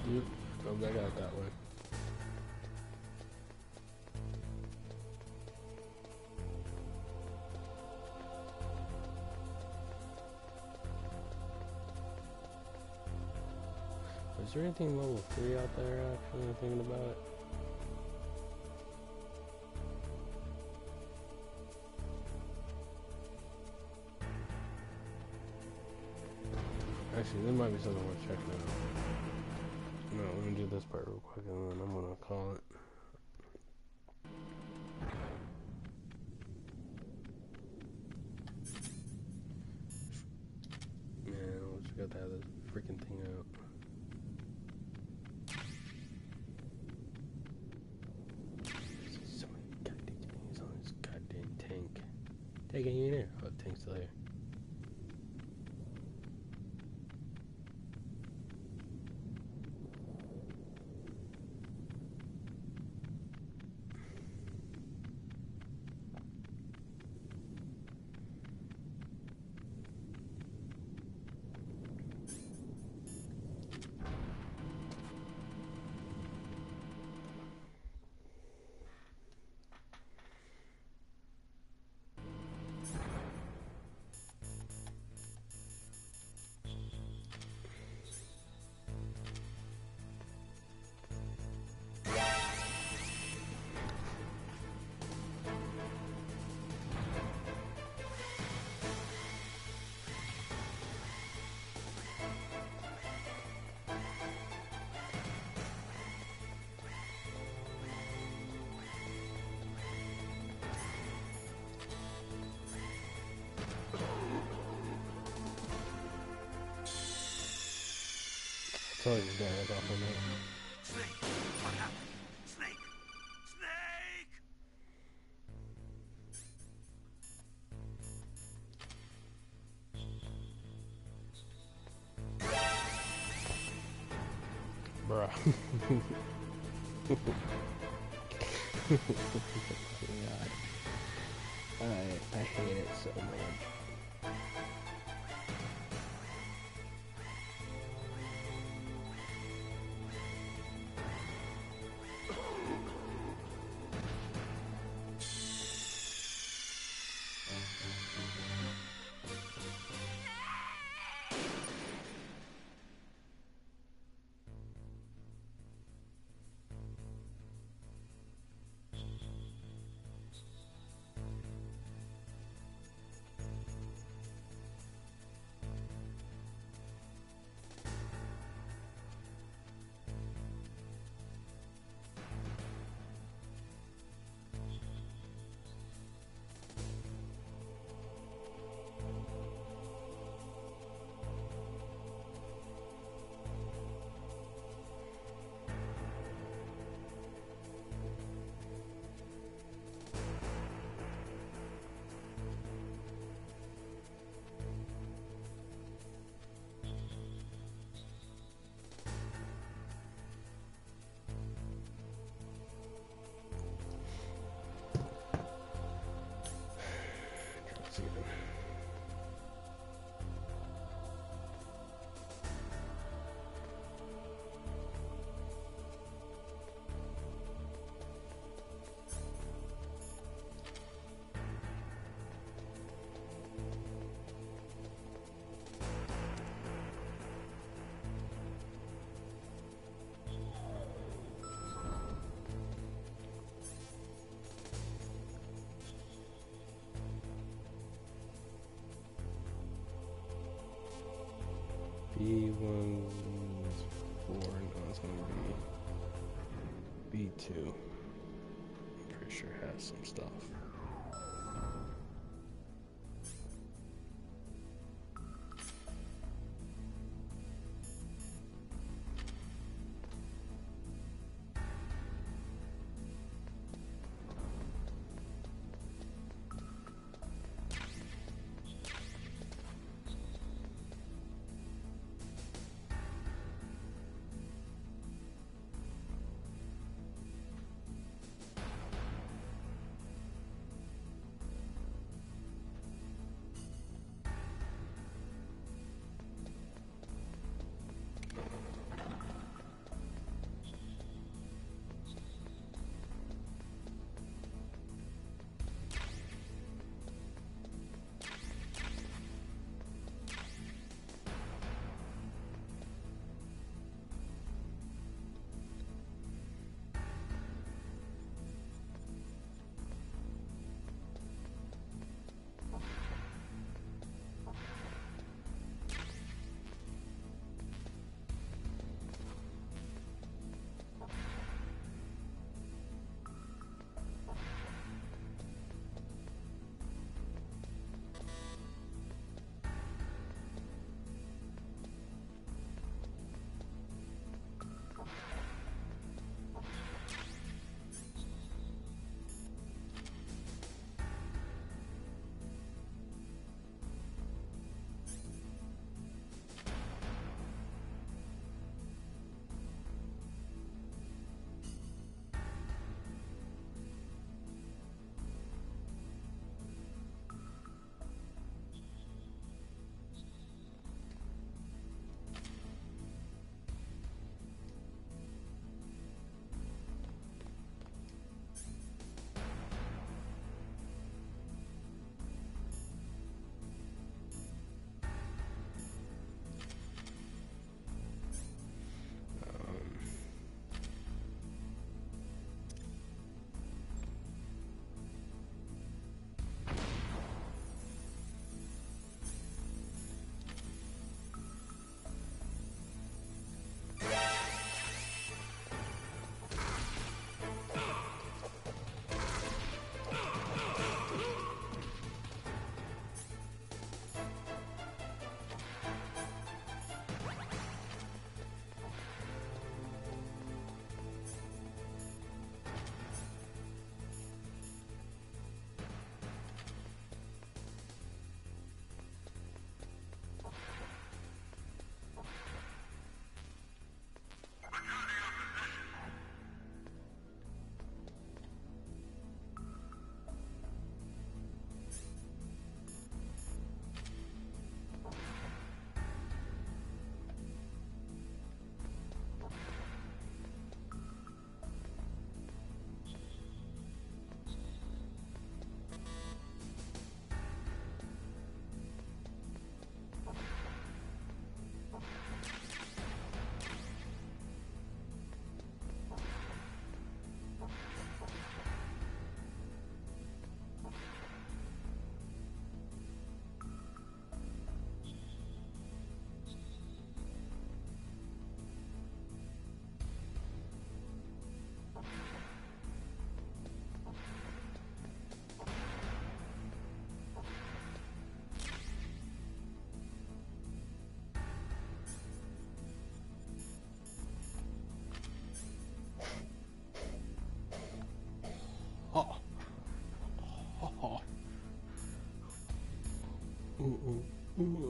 Yep, come back out that way. Is there anything level 3 out there actually? I'm thinking about it. Actually, there might be something worth checking out. No, let me do this part real quick and then I'm gonna call it. Man, I just got to have this freaking thing out. So many goddamn things on this goddamn tank. Tank ain't in there. Oh, tank's still here. So he's damage off of it. Snake, what happened? Snake! Snake! Bruh. God. I hate it so much. B1's 4, no, it's gonna be B2. I'm pretty sure it has some stuff.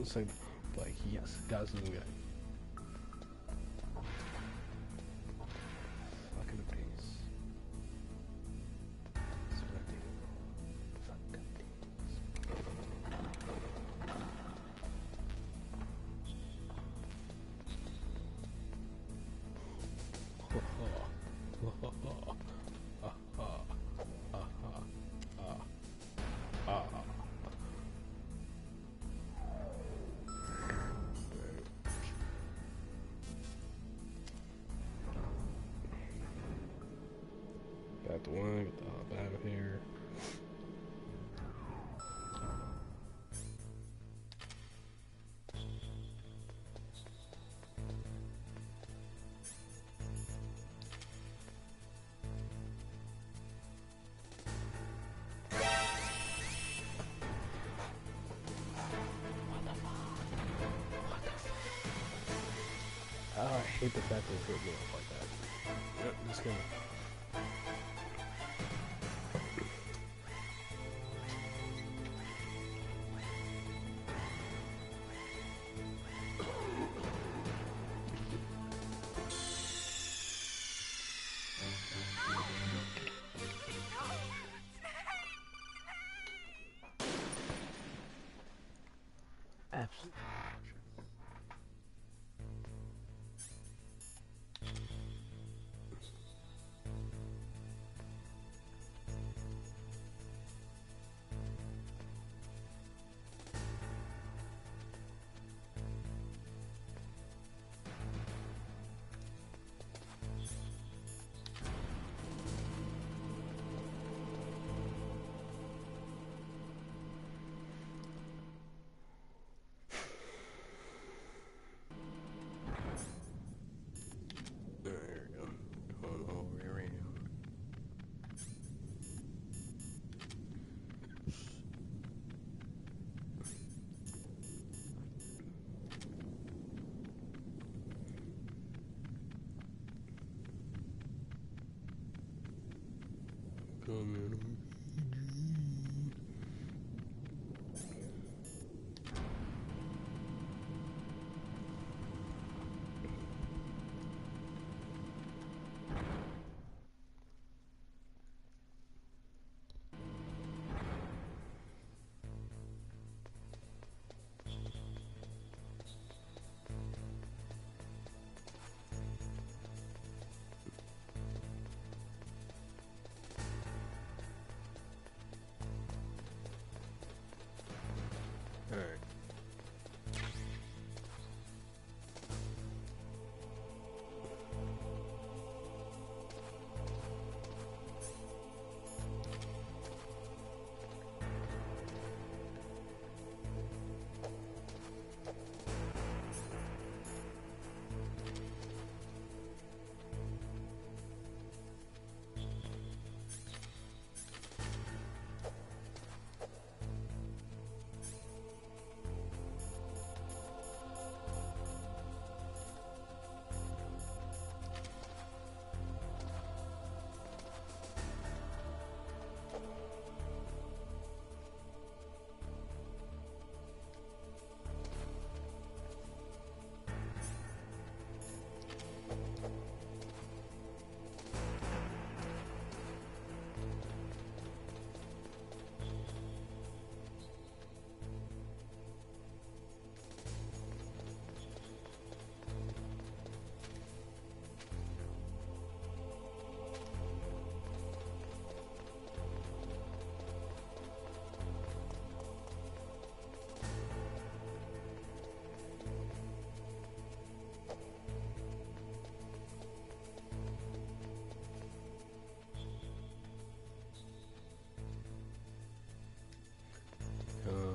It's like yes, got something good. Fucking face. That's what I do. Fucking got the one, get the hop out of here. Oh, I hate the fact that it hit me off like that. Yep, just gonna. Absolutely. There we go. Going over around. Coming. Alright. Oh.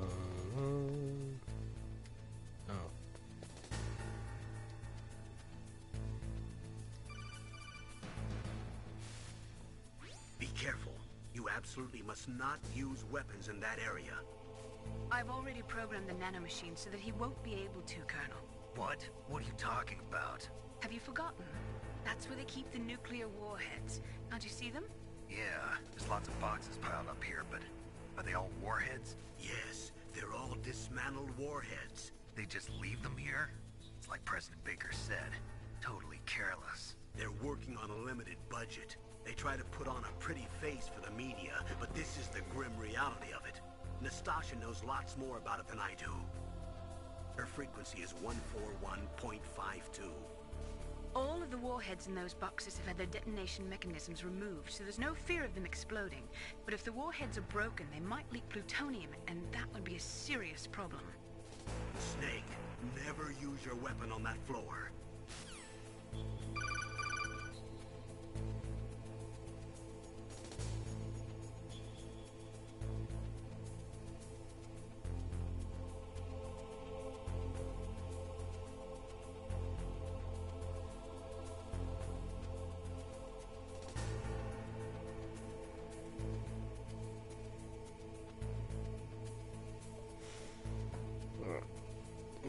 Be careful. You absolutely must not use weapons in that area. I've already programmed the nanomachine so that he won't be able to, Colonel. What? What are you talking about? Have you forgotten? That's where they keep the nuclear warheads. Can't you see them? Yeah, there's lots of boxes piled up here, but are they all warheads? Yes, they're all dismantled warheads. They just leave them here? It's like President Baker said. Totally careless. They're working on a limited budget. They try to put on a pretty face for the media, but this is the grim reality of it. Nastasha knows lots more about it than I do. Her frequency is 141.52. All of the warheads in those boxes have had their detonation mechanisms removed, so there's no fear of them exploding. But if the warheads are broken, they might leak plutonium, and that would be a serious problem. Snake, never use your weapon on that floor.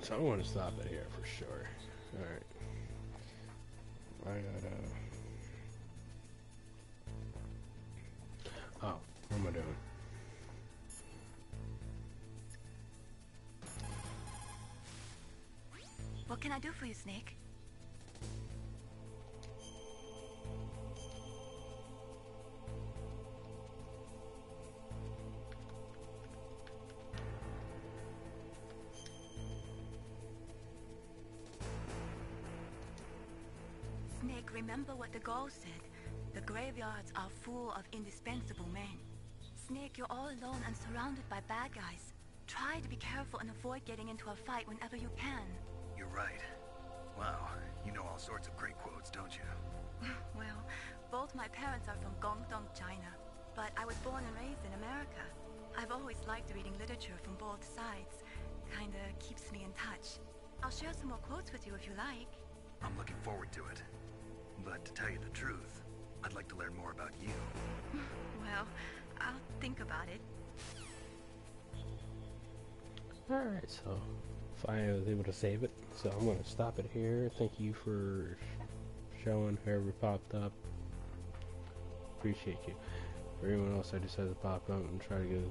So I want to stop it here for sure. Alright. I gotta... Oh, what am I doing? What can I do for you, Snake? Snake, remember what the Gaul said. The graveyards are full of indispensable men. Snake, you're all alone and surrounded by bad guys. Try to be careful and avoid getting into a fight whenever you can. You're right. Wow, you know all sorts of great quotes, don't you? Well, both my parents are from Guangdong, China, but I was born and raised in America. I've always liked reading literature from both sides. Kinda keeps me in touch. I'll share some more quotes with you if you like. I'm looking forward to it. But to tell you the truth, I'd like to learn more about you. Well, I'll think about it. Alright, so finally I was able to save it. So I'm going to stop it here. Thank you for showing whoever popped up. Appreciate you. For anyone else that decided to pop up and try to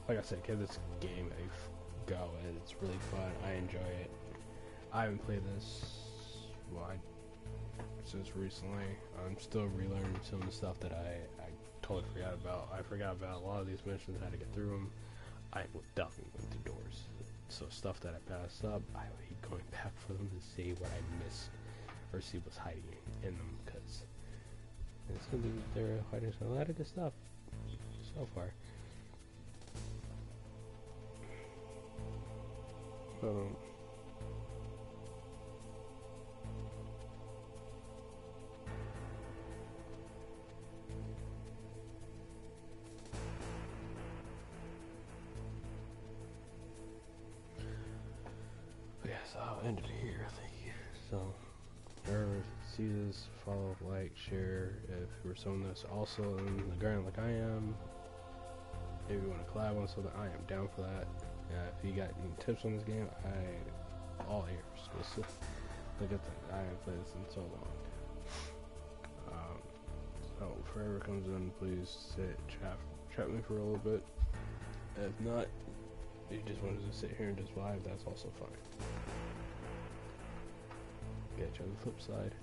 like I said, give this game a go. It's really fun. I enjoy it. I haven't played this since recently. I'm still relearning some of the stuff that I totally forgot about. I forgot about a lot of these missions, how to get through them. I will definitely went through doors. So stuff that I passed up, I will keep going back for them to see what I missed or see what's hiding in them, because it's gonna be, they're hiding a lot of good stuff so far. Yes, I'll end it here, thank you. So, whoever sees this, follow, like, share. If you're someone that's also in the ground like I am, if you want to collab on something, I am down for that. If you got any tips on this game, all ears. Look at that, I haven't played this in so long. So, if whoever comes in, please chat me for a little bit. If not, you just wanted to sit here and just vibe, that's also fine. Catch you on the flip side.